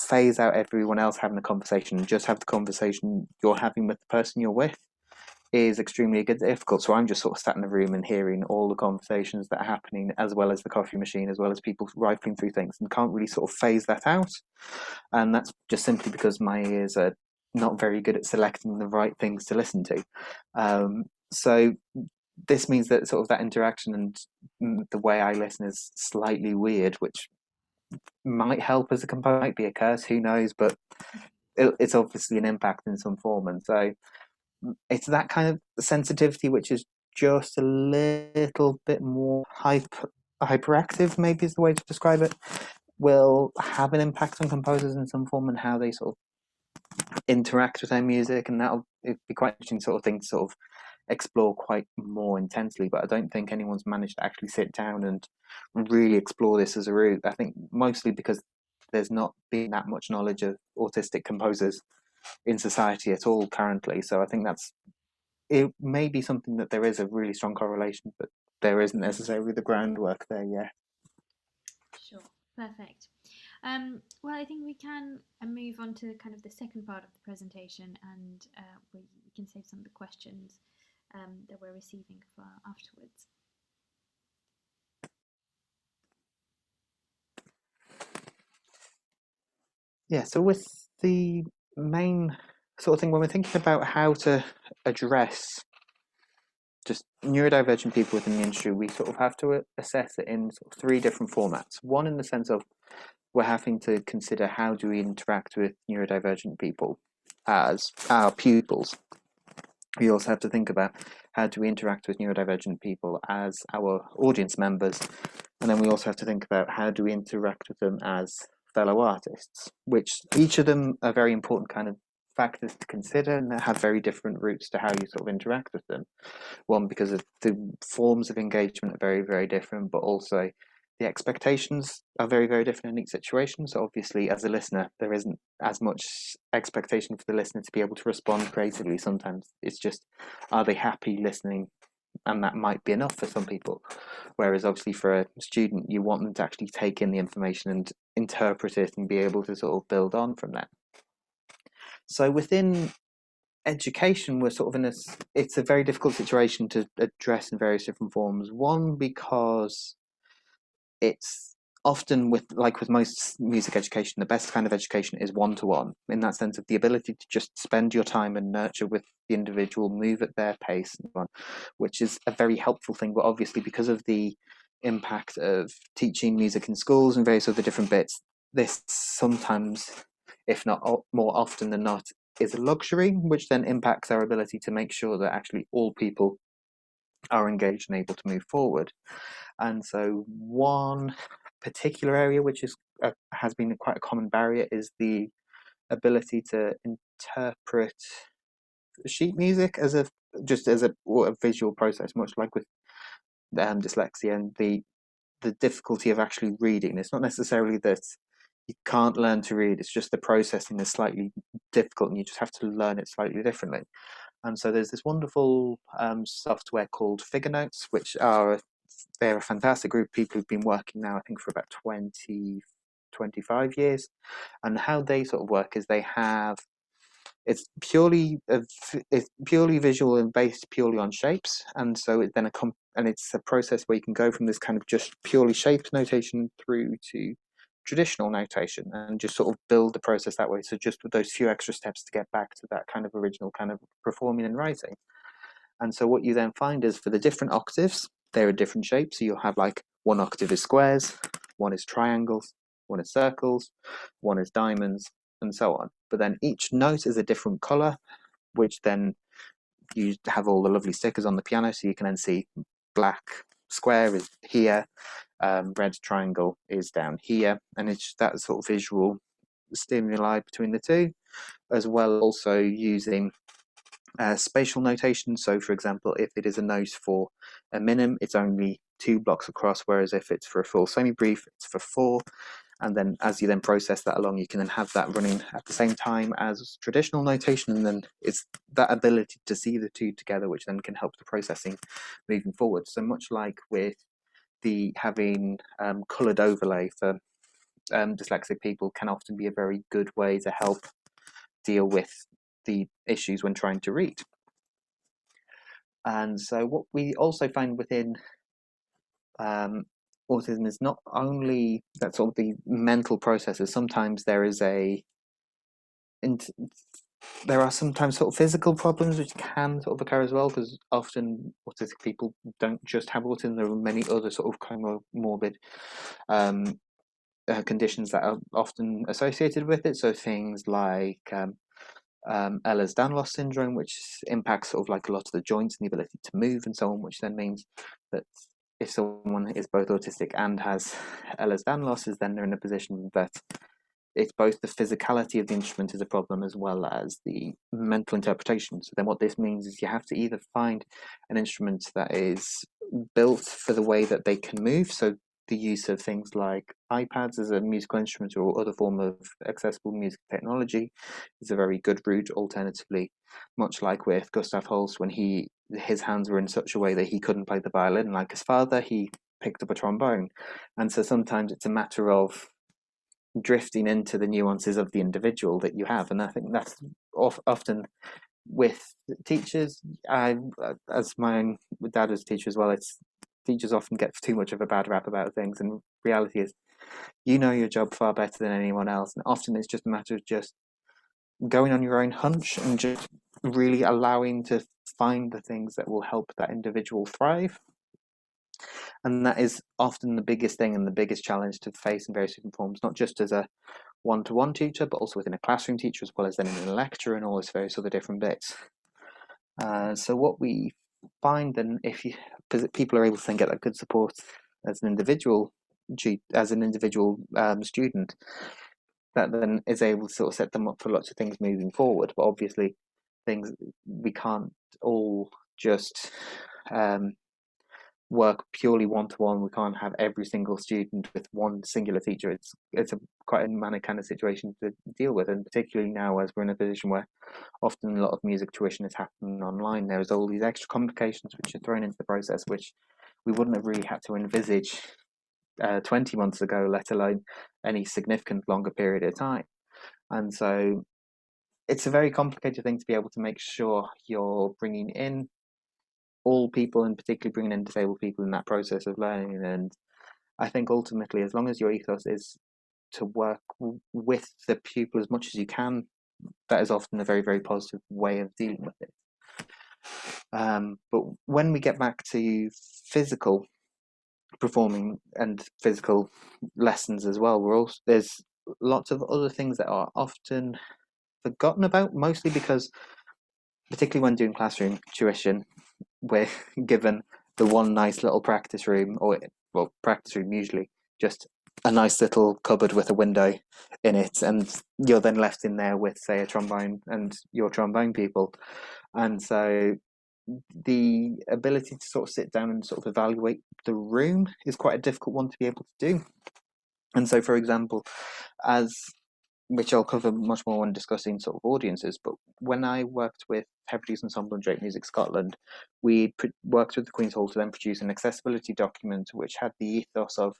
phase out everyone else having the conversation and just have the conversation you're having with the person you're with is extremely difficult. So I'm just sort of sat in the room and hearing all the conversations that are happening, as well as the coffee machine, as well as people rifling through things, and can't really sort of phase that out. And that's just simply because my ears are not very good at selecting the right things to listen to. So this means that sort of that interaction and the way I listen is slightly weird, which might help as a composer, might be a curse, who knows, but it's obviously an impact in some form. And so it's that kind of sensitivity which is just a little bit more hyperactive, maybe is the way to describe it, will have an impact on composers in some form and how they sort of interact with their music, and it'd be quite interesting sort of thing to sort of explore quite more intensely. But I don't think anyone's managed to actually sit down and really explore this as a route. I think mostly because there's not been that much knowledge of autistic composers in society at all currently. So I think it may be something that there is a really strong correlation, but there isn't necessarily the groundwork there yet. Sure, perfect. Well, I think we can move on to kind of the second part of the presentation, and we can save some of the questions that we're receiving for afterwards. Yeah, so with the main sort of thing, when we're thinking about how to address just neurodivergent people within the industry, we sort of have to assess it in sort of three different formats. One, in the sense of we're having to consider how do we interact with neurodivergent people as our pupils. We also have to think about how do we interact with neurodivergent people as our audience members. And then we also have to think about how do we interact with them as fellow artists, which each of them are very important kind of factors to consider, and they have very different routes to how you sort of interact with them. One, because of the forms of engagement are very, very different, but also the expectations are very, very different in each situation. So obviously, as a listener, there isn't as much expectation for the listener to be able to respond creatively. Sometimes it's just, are they happy listening? And that might be enough for some people. Whereas obviously for a student, you want them to actually take in the information and interpret it and be able to sort of build on from that. So within education, we're sort of it's a very difficult situation to address in various different forms. One, because it's often with most music education, the best kind of education is one-to-one, in that sense of the ability to just spend your time and nurture with the individual, move at their pace and so on, which is a very helpful thing. But obviously, because of the impact of teaching music in schools and various other different bits, this sometimes, if not more often than not, is a luxury, which then impacts our ability to make sure that actually all people are engaged and able to move forward. And so one particular area which has been quite a common barrier is the ability to interpret sheet music as a visual process, much like with dyslexia, and the difficulty of actually reading. It's not necessarily that you can't learn to read, it's just the processing is slightly difficult and you just have to learn it slightly differently. And so there's this wonderful software called Figure Notes, which they're a fantastic group of people who've been working now, I think, for about 25 years. And how they sort of work is it's purely visual and based purely on shapes. And so it's a process where you can go from this kind of just purely shaped notation through to traditional notation and just sort of build the process that way. So just with those few extra steps to get back to that kind of original kind of performing and writing. And so what you then find is for the different octaves, there are different shapes. So you'll have one octave is squares, one is triangles, one is circles, one is diamonds, and so on. But then each note is a different color, which then you have all the lovely stickers on the piano. So you can then see black square is here, red triangle is down here, and it's that sort of visual stimuli between the two, as well also using spatial notation. So for example, if it is a note for a minim, it's only 2 blocks across, whereas if it's for a full semi-brief, it's for 4. And then as you then process that along, you can then have that running at the same time as traditional notation, and then it's that ability to see the two together which then can help the processing moving forward. So much like with the having coloured overlay for dyslexic people can often be a very good way to help deal with the issues when trying to read. And so what we also find within autism is not only that sort of the mental processes. Sometimes there are sometimes sort of physical problems which can sort of occur as well, because often autistic people don't just have autism. There are many other sort of comorbid conditions that are often associated with it. So things like Ehlers-Danlos syndrome, which impacts sort of like a lot of the joints and the ability to move and so on, which then means that if someone is both autistic and has Ehlers-Danlos, then they're in a position that it's both the physicality of the instrument is a problem as well as the mental interpretation. So then what this means is you have to either find an instrument that is built for the way that they can move, so the use of things like iPads as a musical instrument or other form of accessible music technology is a very good route. Alternatively, much like with Gustav Holst, when his hands were in such a way that he couldn't play the violin like his father, he picked up a trombone. And so sometimes it's a matter of drifting into the nuances of the individual that you have. And I think that's often with teachers. As my dad was a teacher as well, teachers often get too much of a bad rap about things, and reality is you know your job far better than anyone else, and often it's just a matter of just going on your own hunch and just really allowing to find the things that will help that individual thrive. And that is often the biggest thing and the biggest challenge to face in various different forms, not just as a one-to-one teacher, but also within a classroom teacher, as well as then in a lecture and all those various other different bits. So what we find then, because people are able to then get that good support as an individual student, that then is able to sort of set them up for lots of things moving forward. But obviously, things we can't all just work purely one-to-one. We can't have every single student with one singular teacher. It's a quite a manic kind of situation to deal with, and particularly now as we're in a position where often a lot of music tuition is happening online, there's all these extra complications which are thrown into the process, which we wouldn't have really had to envisage 20 months ago, let alone any significant longer period of time. And so it's a very complicated thing to be able to make sure you're bringing in all people, and particularly bringing in disabled people in that process of learning. And I think ultimately, as long as your ethos is to work with the pupil as much as you can, that is often a very, very positive way of dealing with it. But when we get back to physical performing and physical lessons as well, there's lots of other things that are often forgotten about, mostly because, particularly when doing classroom tuition, we're given the one nice little practice room, or well, practice room usually just a nice little cupboard with a window in it, and you're then left in there with, say, a trombone and your trombone people. And so the ability to sort of sit down and sort of evaluate the room is quite a difficult one to be able to do. And so, for example, which I'll cover much more when discussing sort of audiences, but when I worked with Hebrides Ensemble and Drake Music Scotland, we worked with the Queen's Hall to then produce an accessibility document which had the ethos of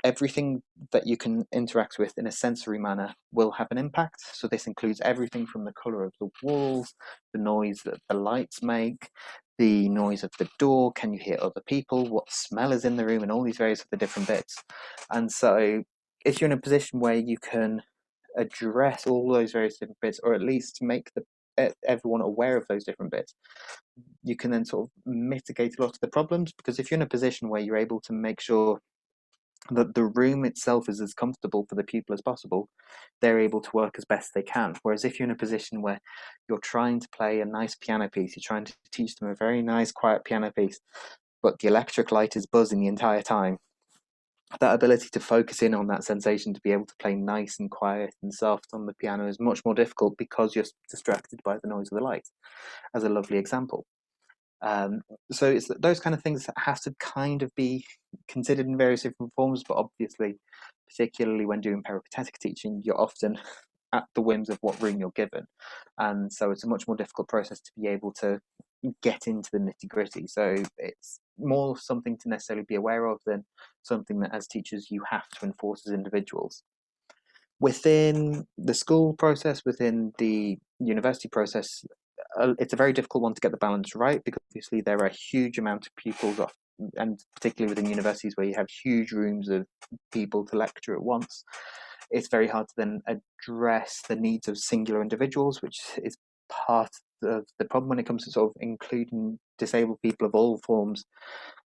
everything that you can interact with in a sensory manner will have an impact. So this includes everything from the colour of the walls, the noise that the lights make, the noise of the door, can you hear other people, what smell is in the room, and all these various other different bits. And so if you're in a position where you can address all those various different bits, or at least make everyone aware of those different bits, you can then sort of mitigate a lot of the problems. Because if you're in a position where you're able to make sure that the room itself is as comfortable for the pupil as possible, they're able to work as best they can. Whereas if you're in a position where you're trying to play a nice piano piece, you're trying to teach them a very nice quiet piano piece, but the electric light is buzzing the entire time, that ability to focus in on that sensation, to be able to play nice and quiet and soft on the piano, is much more difficult because you're distracted by the noise of the light, as a lovely example. So it's those kind of things that have to kind of be considered in various different forms, but obviously, particularly when doing peripatetic teaching, you're often at the whims of what room you're given. And so it's a much more difficult process to be able to get into the nitty-gritty. So it's more something to necessarily be aware of than something that as teachers you have to enforce as individuals. Within the school process, within the university process, it's a very difficult one to get the balance right, because obviously there are a huge amount of pupils, and particularly within universities where you have huge rooms of people to lecture at once, it's very hard to then address the needs of singular individuals, which is part of the problem when it comes to sort of including disabled people of all forms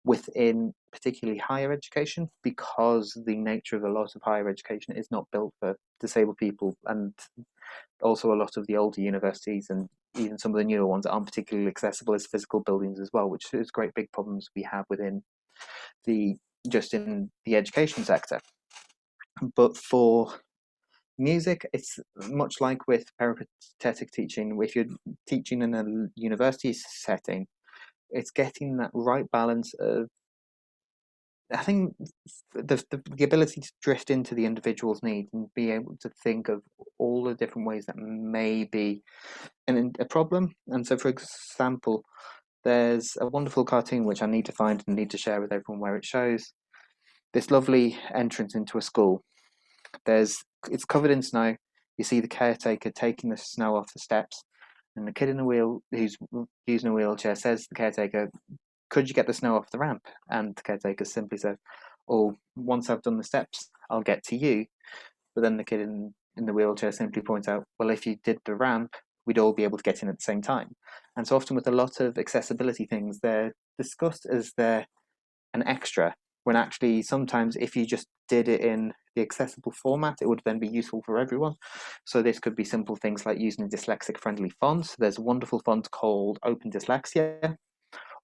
within particularly higher education, because the nature of a lot of higher education is not built for disabled people, and also a lot of the older universities and even some of the newer ones aren't particularly accessible as physical buildings as well, which is great big problems we have within in the education sector. But for music, it's much like with peripatetic teaching. If you're teaching in a university setting, it's getting that right balance of, I think, the ability to drift into the individual's needs and be able to think of all the different ways that may be a problem. And so, for example, there's a wonderful cartoon which I need to find and need to share with everyone, where it shows this lovely entrance into a school. It's covered in snow. You see the caretaker taking the snow off the steps, and the kid in the wheel who's using a wheelchair says to the caretaker, "Could you get the snow off the ramp?" And the caretaker simply says, "Oh, once I've done the steps, I'll get to you." But then the kid in the wheelchair simply points out, "Well, if you did the ramp, we'd all be able to get in at the same time." And so often with a lot of accessibility things, they're discussed as they're an extra, when actually sometimes if you just did it in the accessible format, it would then be useful for everyone. So this could be simple things like using a dyslexic friendly font. There's a wonderful font called Open Dyslexia.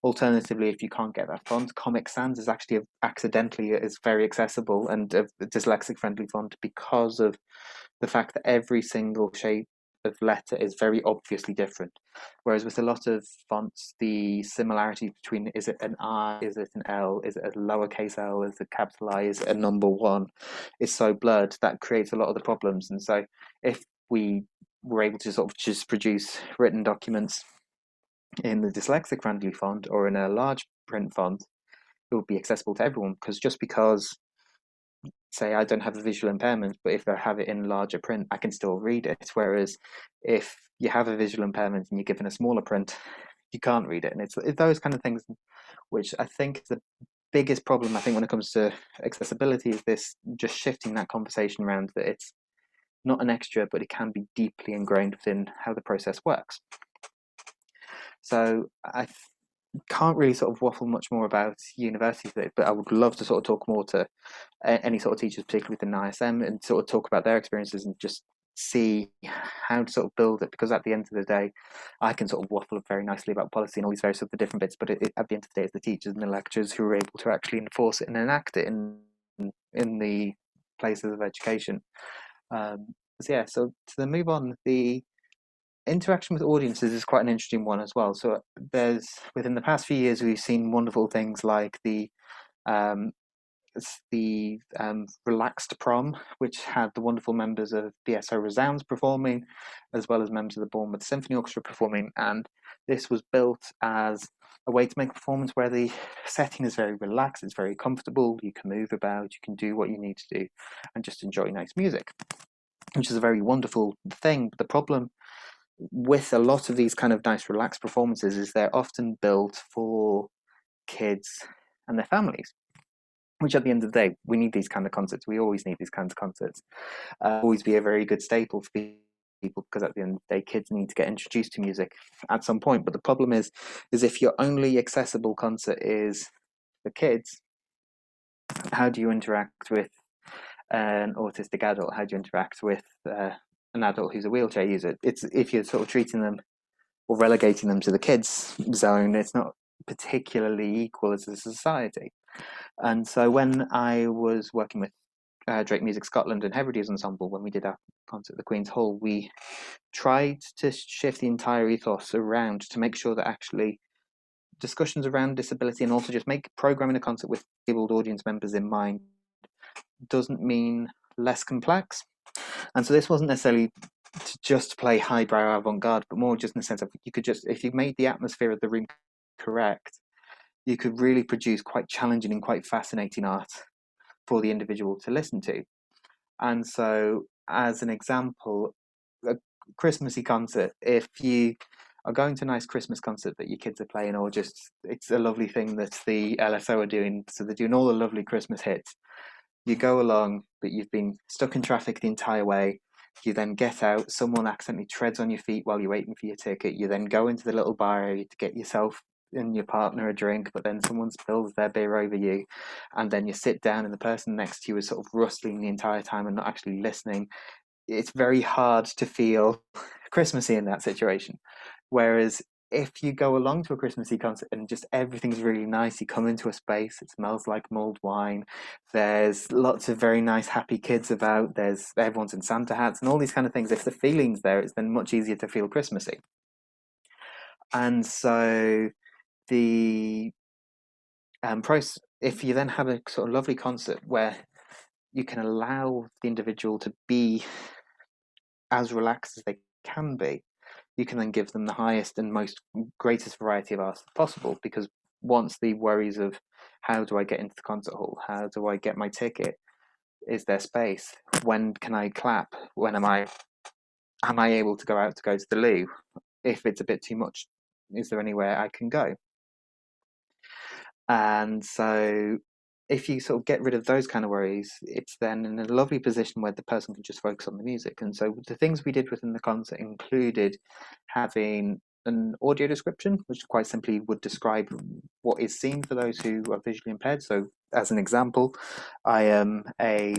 Alternatively, if you can't get that font, Comic Sans is actually accidentally is very accessible and a dyslexic friendly font, because of the fact that every single shape of letter is very obviously different. Whereas with a lot of fonts, the similarity between, is it an I, is it an L, is it a lowercase l, is it a capital I, is it a number one, is so blurred that creates a lot of the problems. And so if we were able to sort of just produce written documents in the dyslexic friendly font or in a large print font, it would be accessible to everyone. Because just because, say, I don't have a visual impairment, but if I have it in larger print, I can still read it. Whereas if you have a visual impairment and you're given a smaller print, you can't read it. And it's those kind of things which I think the biggest problem, I think, when it comes to accessibility is this just shifting that conversation around that it's not an extra, but it can be deeply ingrained within how the process works. So I can't really sort of waffle much more about university today, but I would love to sort of talk more to any sort of teachers, particularly within ISM, and sort of talk about their experiences and just see how to sort of build it. Because at the end of the day, I can sort of waffle very nicely about policy and all these various other different bits, but at the end of the day, it's the teachers and the lecturers who are able to actually enforce it and enact it in the places of education. So to move on, the interaction with audiences is quite an interesting one as well. So there's, within the past few years, we've seen wonderful things like the Relaxed Prom, which had the wonderful members of BSO Resounds performing, as well as members of the Bournemouth Symphony Orchestra performing. And this was built as a way to make a performance where the setting is very relaxed, it's very comfortable, you can move about, you can do what you need to do, and just enjoy nice music, which is a very wonderful thing. But the problem with a lot of these kind of nice relaxed performances is they're often built for kids and their families, which at the end of the day, we need these kind of concerts. We always need these kinds of concerts. Always be a very good staple for people, because at the end of the day, kids need to get introduced to music at some point. But the problem is if your only accessible concert is for kids, how do you interact with an autistic adult? How do you interact with an adult who's a wheelchair user? It's, if you're sort of treating them or relegating them to the kids zone, it's not particularly equal as a society. And so when I was working with Drake Music Scotland and Hebrides Ensemble, when we did our concert at the Queen's Hall, we tried to shift the entire ethos around to make sure that actually discussions around disability, and also just make programming a concert with disabled audience members in mind, doesn't mean less complex. And so this wasn't necessarily to just play highbrow avant-garde, but more just in the sense of, you could just, if you made the atmosphere of the room correct, you could really produce quite challenging and quite fascinating art for the individual to listen to. And so, as an example, a Christmassy concert, if you are going to a nice Christmas concert that your kids are playing, or just, it's a lovely thing that the LSO are doing, so they're doing all the lovely Christmas hits, you go along, but you've been stuck in traffic the entire way. You then get out, someone accidentally treads on your feet while you're waiting for your ticket. You then go into the little bar area to get yourself and your partner a drink, but then someone spills their beer over you, and then you sit down and the person next to you is sort of rustling the entire time and not actually listening. It's very hard to feel Christmassy in that situation. Whereas if you go along to a Christmassy concert and just everything's really nice, you come into a space, it smells like mulled wine, there's lots of very nice happy kids about, everyone's in Santa hats and all these kind of things. If the feeling's there, it's then much easier to feel Christmassy. And so the process, if you then have a sort of lovely concert where you can allow the individual to be as relaxed as they can be, you can then give them the highest and most greatest variety of art possible. Because once the worries of how do I get into the concert hall, how do I get my ticket, is there space, when can I clap, when am I able to go to the loo, if it's a bit too much, is there anywhere I can go? And so if you sort of get rid of those kind of worries, it's then in a lovely position where the person can just focus on the music. And so the things we did within the concert included having an audio description, which quite simply would describe what is seen for those who are visually impaired. So as an example, I am a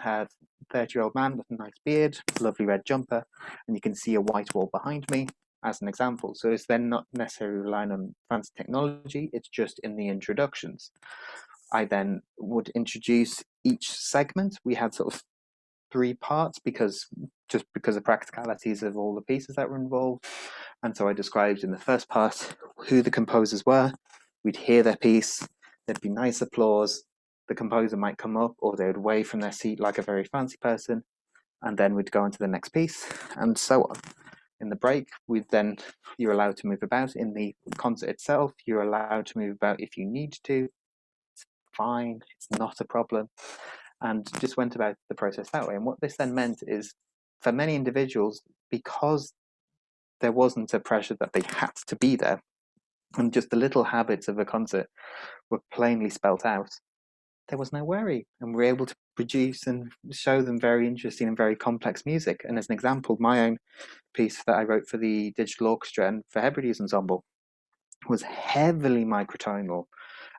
30-year-old man with a nice beard, lovely red jumper, and you can see a white wall behind me, as an example. So it's then not necessarily relying on fancy technology, it's just in the introductions. I then would introduce each segment. We had sort of 3 parts because of practicalities of all the pieces that were involved. And so I described in the first part who the composers were. We'd hear their piece, there'd be nice applause, the composer might come up or they would wave from their seat like a very fancy person, and then we'd go on to the next piece, and so on. In the break, you're allowed to move about. In the concert itself, you're allowed to move about if you need to. It's fine, it's not a problem. And just went about the process that way. And what this then meant is, for many individuals, because there wasn't a pressure that they had to be there, and just the little habits of a concert were plainly spelt out, there was no worry, and we're able to produce and show them very interesting and very complex music. And as an example, my own piece that I wrote for the digital orchestra and for Hebrides Ensemble was heavily microtonal,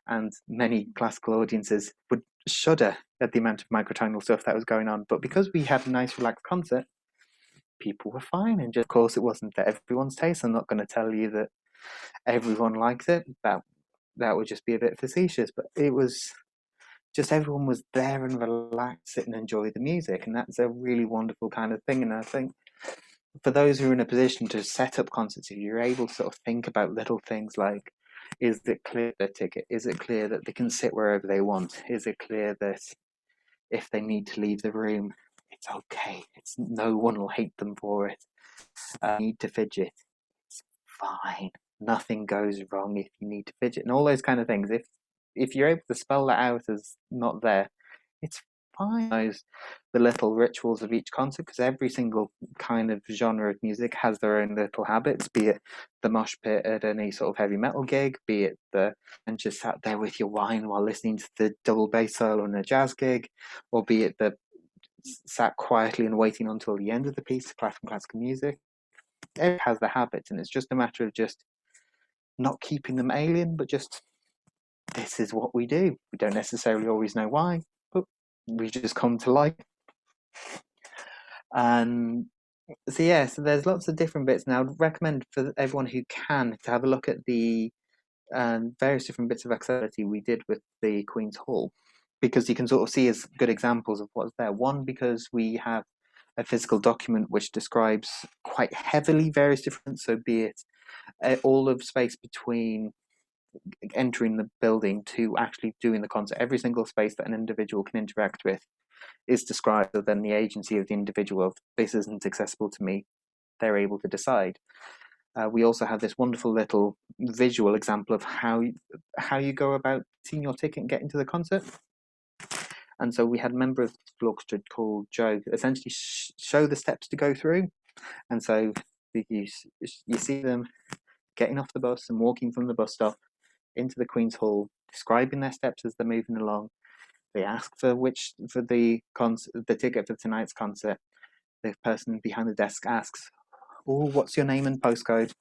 and many classical audiences would shudder at the amount of microtonal stuff that was going on. But because we had a nice relaxed concert, people were fine. And just, of course, it wasn't to everyone's taste. I'm not going to tell you that everyone liked it. That would just be a bit facetious, but it was just everyone was there and relaxed, sit and enjoy the music. And that's a really wonderful kind of thing. And I think for those who are in a position to set up concerts, if you're able to sort of think about little things like, is it clear their ticket? Is it clear that they can sit wherever they want? Is it clear that if they need to leave the room, it's okay. No one will hate them for it. Need to fidget, it's fine. Nothing goes wrong if you need to fidget, and all those kind of things. If you're able to spell that out as not there, it's fine. The little rituals of each concert, because every single kind of genre of music has their own little habits, be it the mosh pit at any sort of heavy metal gig, be it and just sat there with your wine while listening to the double bass solo in a jazz gig, or be it the sat quietly and waiting until the end of the piece to play from classical music. It has the habits, and it's just a matter of just not keeping them alien, but just, this is what we do. We don't necessarily always know why, but we just come to life. And so there's lots of different bits. Now, I'd recommend for everyone who can to have a look at the various different bits of accessibility we did with the Queen's Hall, because you can sort of see as good examples of what's there. One, because we have a physical document which describes quite heavily various different, so be it all of space between entering the building to actually doing the concert, every single space that an individual can interact with is described, so then the agency of the individual of, this isn't accessible to me, they're able to decide. We also have this wonderful little visual example of how you go about seeing your ticket and getting to the concert. And so we had a member of the orchestra called Joe essentially show the steps to go through. And so you see them getting off the bus and walking from the bus stop into the Queen's Hall, describing their steps as they're moving along. They ask for the ticket for tonight's concert. The person behind the desk asks, "Oh, what's your name and postcode?"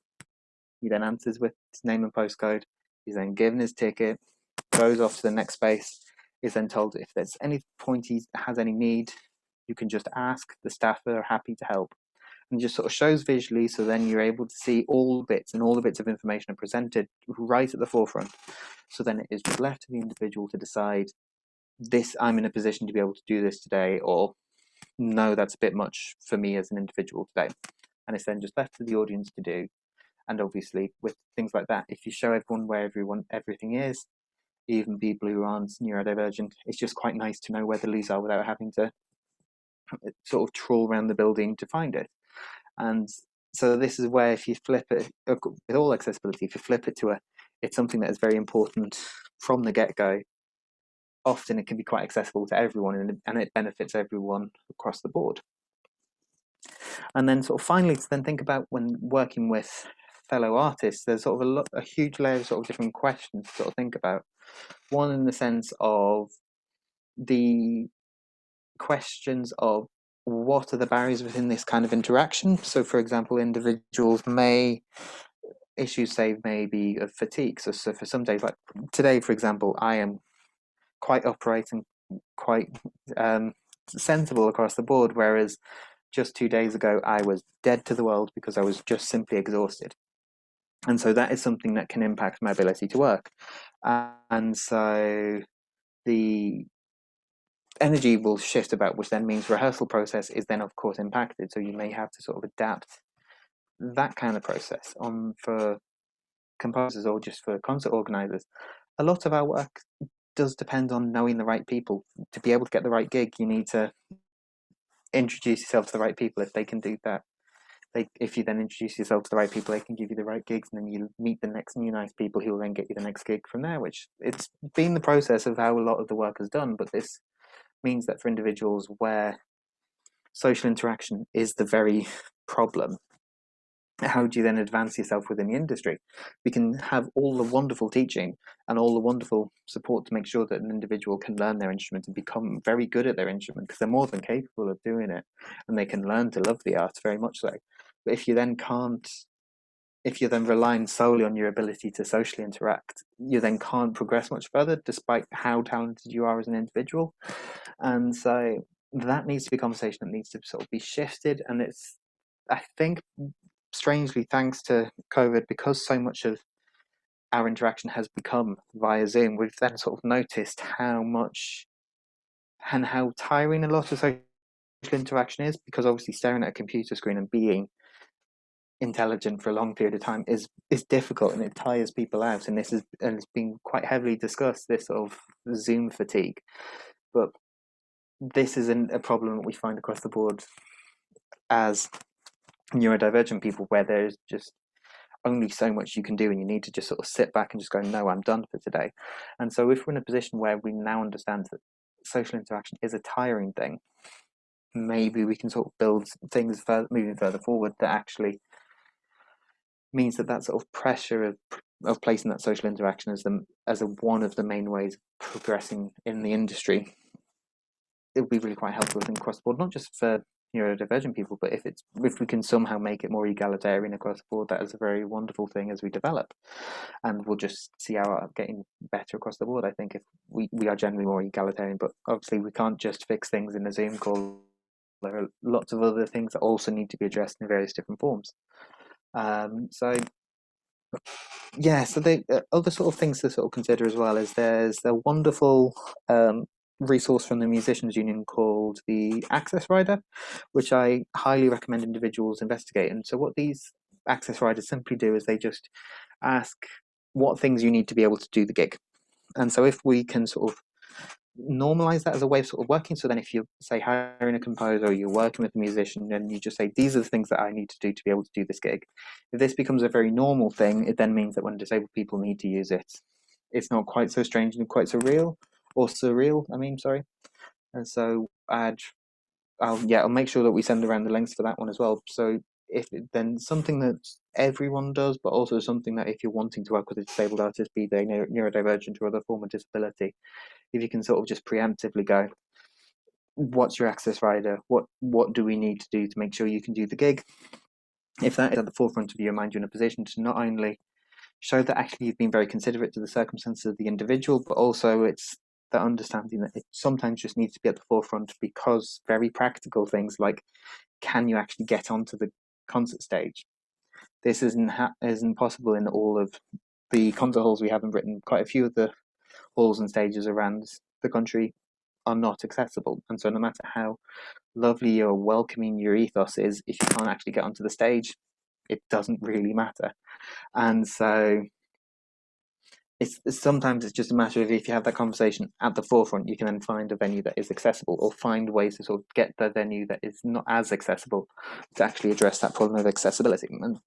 He then answers with his name and postcode. He's then given his ticket, goes off to the next space, is then told if there's any point he has any need, you can just ask. The staff are happy to help. And just sort of shows visually, so then you're able to see all the bits, and all the bits of information are presented right at the forefront. So then it is just left to the individual to decide, this, I'm in a position to be able to do this today, or no, that's a bit much for me as an individual today. And it's then just left to the audience to do. And obviously with things like that, if you show everyone where everything is, even people who aren't neurodivergent, it's just quite nice to know where the loos are without having to sort of trawl around the building to find it. And so this is where, if you flip it, with all accessibility, if you flip it to it's something that is very important from the get-go, often it can be quite accessible to everyone, and it benefits everyone across the board. And then sort of finally, to then think about when working with fellow artists, there's sort of a huge layer of sort of different questions to sort of think about. One, in the sense of the questions of, what are the barriers within this kind of interaction? So, for example, individuals issues may be of fatigue. So for some days, like today, for example, I am quite upright and quite sensible across the board, whereas just 2 days ago, I was dead to the world because I was just simply exhausted. And so that is something that can impact my ability to work. And so energy will shift about, which then means rehearsal process is then of course impacted. So you may have to sort of adapt that kind of process on for composers or just for concert organizers. A lot of our work does depend on knowing the right people. To be able to get the right gig, you need to introduce yourself to the right people. If they can do that, if you then introduce yourself to the right people, they can give you the right gigs, and then you meet the next new nice people who will then get you the next gig from there, which it's been the process of how a lot of the work is done. But this means that for individuals where social interaction is the very problem, how do you then advance yourself within the industry? We can have all the wonderful teaching and all the wonderful support to make sure that an individual can learn their instrument and become very good at their instrument, because they're more than capable of doing it, and they can learn to love the art very much so. But if you then relying solely on your ability to socially interact, you then can't progress much further despite how talented you are as an individual. And so that needs to be a conversation that needs to sort of be shifted. And it's, I think, strangely, thanks to COVID, because so much of our interaction has become via Zoom, we've then sort of noticed how much and how tiring a lot of social interaction is, because obviously staring at a computer screen and being intelligent for a long period of time is difficult, and it tires people out. And it's been quite heavily discussed, this sort of Zoom fatigue. But this isn't a problem that we find across the board as neurodivergent people, where there's just only so much you can do, and you need to just sort of sit back and just go, no, I'm done for today. And so if we're in a position where we now understand that social interaction is a tiring thing, maybe we can sort of build things moving further forward that actually means that sort of pressure of placing that social interaction as one of the main ways of progressing in the industry, it would be really quite helpful across the board, not just for neurodivergent people, but if we can somehow make it more egalitarian across the board, that is a very wonderful thing as we develop, and we'll just see our getting better across the board. I think if we are generally more egalitarian, but obviously we can't just fix things in a Zoom call. There are lots of other things that also need to be addressed in various different forms. So the other sort of things to sort of consider as well is there's a wonderful resource from the Musicians Union called the Access Rider, which I highly recommend individuals investigate. And so what these Access Riders simply do is they just ask what things you need to be able to do the gig. And so if we can sort of normalize that as a way of sort of working, so then if you're, say, hiring a composer or you're working with a musician, then you just say, these are the things that I need to do to be able to do this gig. If this becomes a very normal thing, it then means that when disabled people need to use it, it's not quite so strange and quite so real, or surreal, sorry. And so I'll make sure that we send around the links for that one as well. So then something that everyone does, but also something that if you're wanting to work with a disabled artist, be they neurodivergent or other form of disability, if you can sort of just preemptively go, what's your access rider? What do we need to do to make sure you can do the gig? If that is at the forefront of your mind, you're in a position to not only show that actually you've been very considerate to the circumstances of the individual, but also it's the understanding that it sometimes just needs to be at the forefront, because very practical things like, can you actually get onto the concert stage? This isn't possible in all of the concert halls we have in Britain. Quite a few of the halls and stages around the country are not accessible, and so no matter how lovely or welcoming your ethos is, if you can't actually get onto the stage, it doesn't really matter. And so sometimes it's just a matter of, if you have that conversation at the forefront, you can then find a venue that is accessible, or find ways to sort of get the venue that is not as accessible to actually address that problem of accessibility, and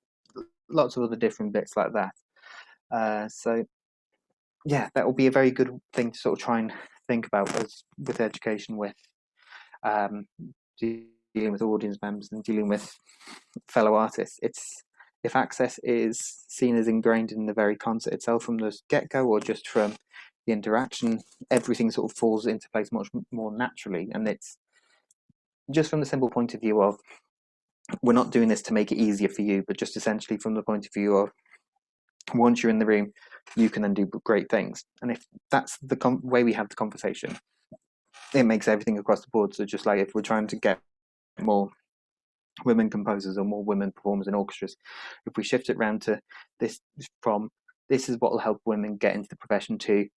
lots of other different bits like that. So yeah, that will be a very good thing to sort of try and think about with education, with dealing with audience members and dealing with fellow artists. If access is seen as ingrained in the very concert itself from the get-go, or just from the interaction, everything sort of falls into place much more naturally. And it's just from the simple point of view of, we're not doing this to make it easier for you, but just essentially from the point of view of, once you're in the room, you can then do great things. And if that's the way we have the conversation, it makes everything across the board. So just like if we're trying to get more women composers or more women performers in orchestras, if we shift it around to this is what will help women get into the profession too.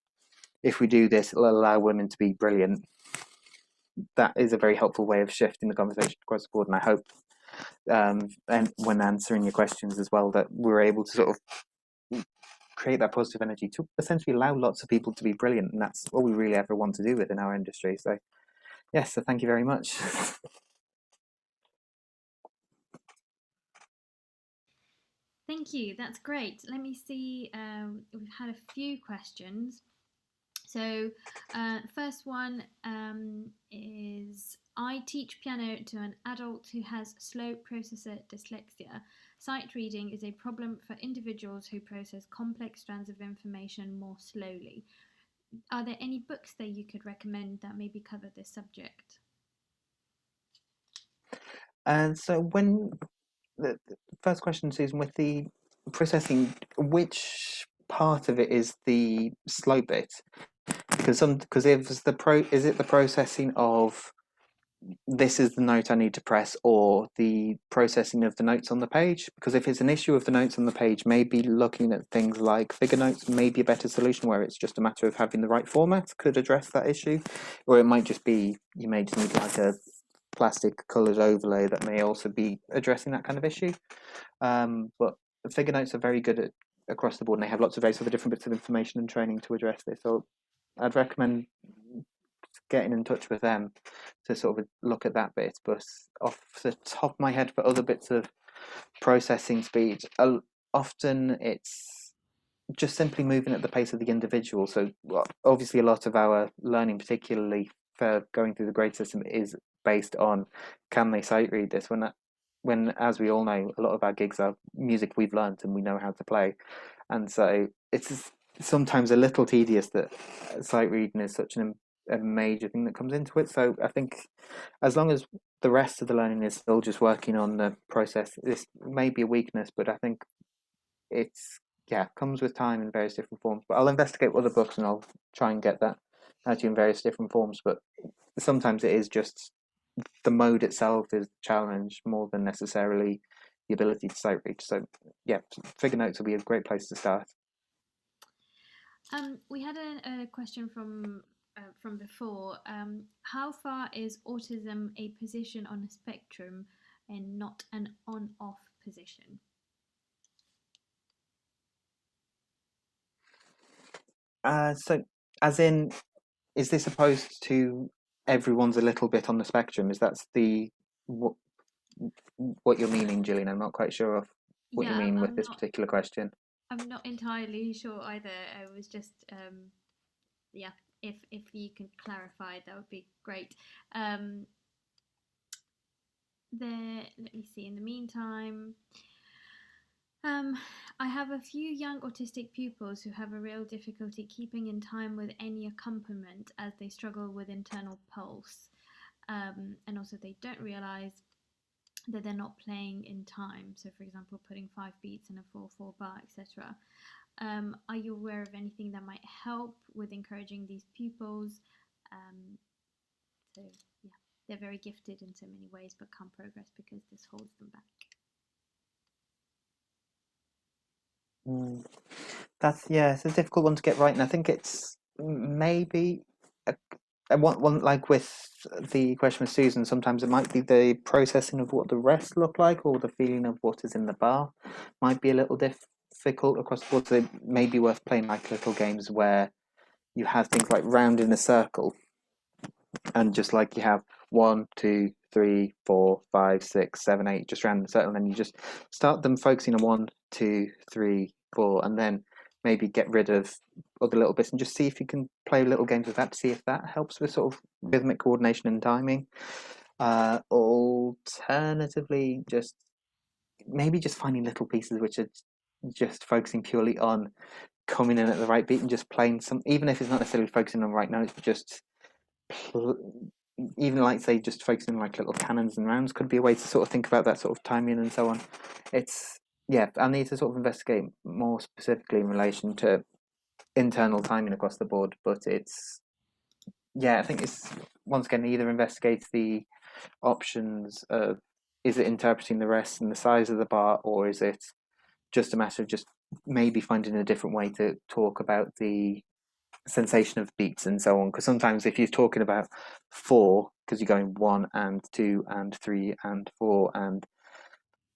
If we do this, it'll allow women to be brilliant. that is a very helpful way of shifting the conversation across the board. And I hope, and when answering your questions as well, that we're able to sort of create that positive energy to essentially allow lots of people to be brilliant. And that's all we really ever want to do within our industry. So yes, so thank you very much. Thank you. That's great. Let me see. We've had a few questions. So, first one is: I teach piano to an adult who has slow processor dyslexia. Sight reading is a problem for individuals who process complex strands of information more slowly. Are there any books that you could recommend that maybe cover this subject? And so when the first question, Susan, with the processing, which part of it is the slow bit? Because if it's is it the processing of this is the note I need to press, or the processing of the notes on the page? Because if it's an issue of the notes on the page, maybe looking at things like figure notes may be a better solution, where it's just a matter of having the right format could address that issue. Or it might just be you may just need like a plastic coloured overlay that may also be addressing that kind of issue. But figure notes are very good at across the board, and they have lots of very sort of different bits of information and training to address this. So I'd recommend getting in touch with them to sort of look at that bit. But off the top of my head, for other bits of processing speed, often it's just simply moving at the pace of the individual. So obviously a lot of our learning, particularly for going through the grade system, is based on can they sight read this, when as we all know, a lot of our gigs are music we've learned and we know how to play. And so it's sometimes a little tedious that sight reading is such a major thing that comes into it. So I think as long as the rest of the learning is still just working on the process, this may be a weakness, but I think it's comes with time in various different forms. But I'll investigate other books and I'll try and get that out to you in various different forms. But sometimes it is just the mode itself is the challenge more than necessarily the ability to sight read. So yeah, figure notes will be a great place to start. We had a question from before. How far is autism a position on a spectrum and not an on-off position? So as in, is this opposed to everyone's a little bit on the spectrum? Is that's the what you're meaning, Gillian? I'm not quite sure of what you Yeah, mean with this particular question. I'm not entirely sure either. I was just yeah. If you can clarify, that would be great. There. Let me see. In the meantime. I have a few young autistic pupils who have a real difficulty keeping in time with any accompaniment as they struggle with internal pulse. And also, they don't realize that they're not playing in time. So, for example, putting 5 beats in a 4/4 bar, etc. Are you aware of anything that might help with encouraging these pupils? So, yeah, they're very gifted in so many ways, but can't progress because this holds them back. That's it's a difficult one to get right, and I think it's maybe one like with the question with Susan. Sometimes it might be the processing of what the rest look like, or the feeling of what is in the bar might be a little difficult across the board. So it may be worth playing like little games where you have things like round in a circle, and just like you have 1, 2, 3, 4, 5, 6, 7, 8, just round in a circle, and then you just start them focusing on 1, 2, 3, 4, and then maybe get rid of other little bits and just see if you can play little games with that to see if that helps with sort of rhythmic coordination and timing. Alternatively, just maybe just finding little pieces which are just focusing purely on coming in at the right beat and just playing some, even if it's not necessarily focusing on right notes, but just even like say just focusing on like little cannons and rounds could be a way to sort of think about that sort of timing and so on. It's I need to sort of investigate more specifically in relation to internal timing across the board, but it's I think it's once again either investigate the options of is it interpreting the rest and the size of the bar, or is it just a matter of just maybe finding a different way to talk about the sensation of beats and so on, because sometimes if you're talking about 4 because you're going 1 and 2 and 3 and 4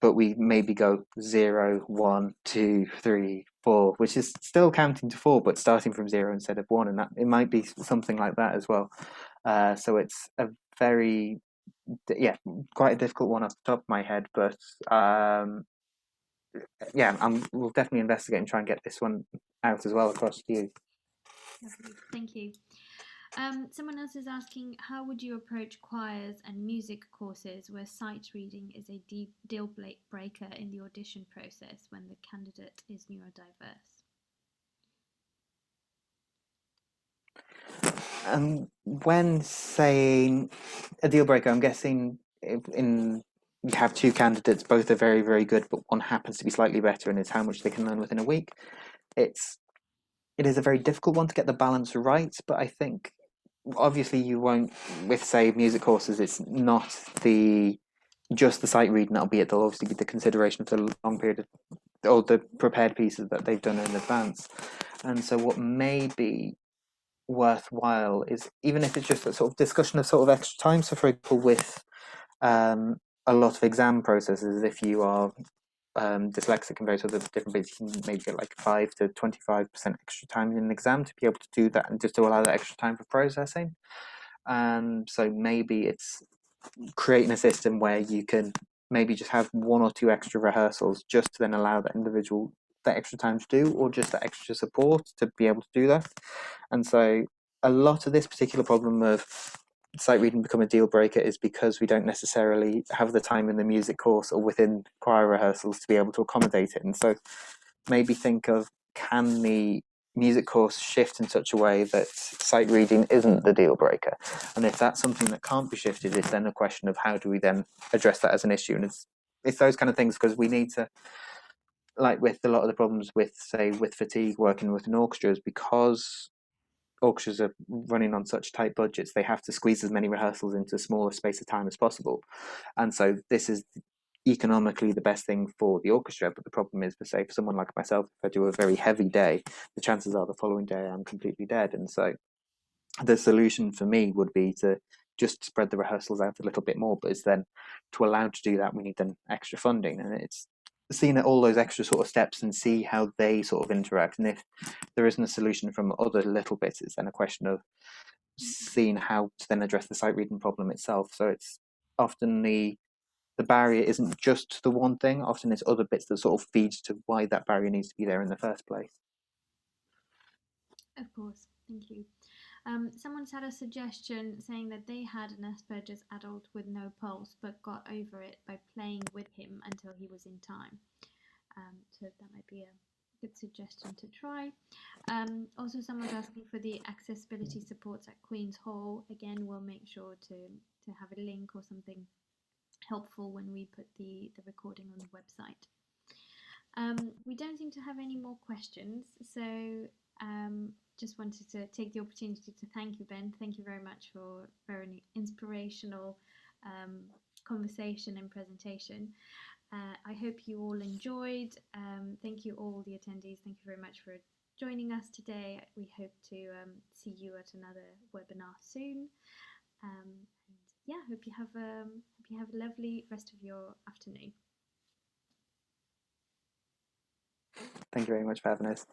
but we maybe go 0, 1, 2, 3, 4, which is still counting to 4, but starting from 0 instead of 1, and that it might be something like that as well. So it's a very, quite a difficult one off the top of my head, but we'll definitely investigate and try and get this one out as well across to you. Lovely. Thank you. Someone else is asking, how would you approach choirs and music courses where sight reading is a deal breaker in the audition process when the candidate is neurodiverse? When saying a deal breaker, I'm guessing you have two candidates, both are very, very good, but one happens to be slightly better, and it's how much they can learn within a week. It is a very difficult one to get the balance right, but I think obviously you won't, with say music courses, it's not just the sight reading that'll be it. There'll obviously be the consideration for the long period of, or the prepared pieces that they've done in advance. And so what may be worthwhile is, even if it's just a sort of discussion of sort of extra time, so for example with a lot of exam processes, if you are dyslexic and various other different bits, you can maybe get like 5 to 25% extra time in an exam to be able to do that, and just to allow that extra time for processing. So maybe it's creating a system where you can maybe just have 1 or 2 extra rehearsals just to then allow that individual that extra time to do, or just that extra support to be able to do that. And so a lot of this particular problem of sight reading become a deal breaker is because we don't necessarily have the time in the music course or within choir rehearsals to be able to accommodate it. And so maybe think of, can the music course shift in such a way that sight reading isn't the deal breaker? And if that's something that can't be shifted, it's then a question of how do we then address that as an issue. And it's those kind of things, because we need to, like with a lot of the problems with, say, with fatigue working with an orchestra, is because orchestras are running on such tight budgets, they have to squeeze as many rehearsals into a smaller space of time as possible. And so this is economically the best thing for the orchestra, but the problem is, for say, for someone like myself, if I do a very heavy day, the chances are the following day I'm completely dead. And so the solution for me would be to just spread the rehearsals out a little bit more, but it's then, to allow to do that, we need then extra funding, and it's seeing all those extra sort of steps and see how they sort of interact. And if there isn't a solution from other little bits, it's then a question of seeing how to then address the sight reading problem itself. So it's often the barrier isn't just the one thing, often it's other bits that sort of feeds to why that barrier needs to be there in the first place. Of course, thank you. Someone's had a suggestion saying that they had an Asperger's adult with no pulse but got over it by playing with him until he was in time. So that might be a good suggestion to try. Also, someone's asking for the accessibility supports at Queen's Hall. Again, we'll make sure to have a link or something helpful when we put the recording on the website. We don't seem to have any more questions, so just wanted to take the opportunity to thank you, Ben. Thank you very much for very inspirational conversation and presentation. I hope you all enjoyed. Thank you all the attendees. Thank you very much for joining us today. We hope to see you at another webinar soon. And yeah, hope you have a lovely rest of your afternoon. Thank you very much for having us.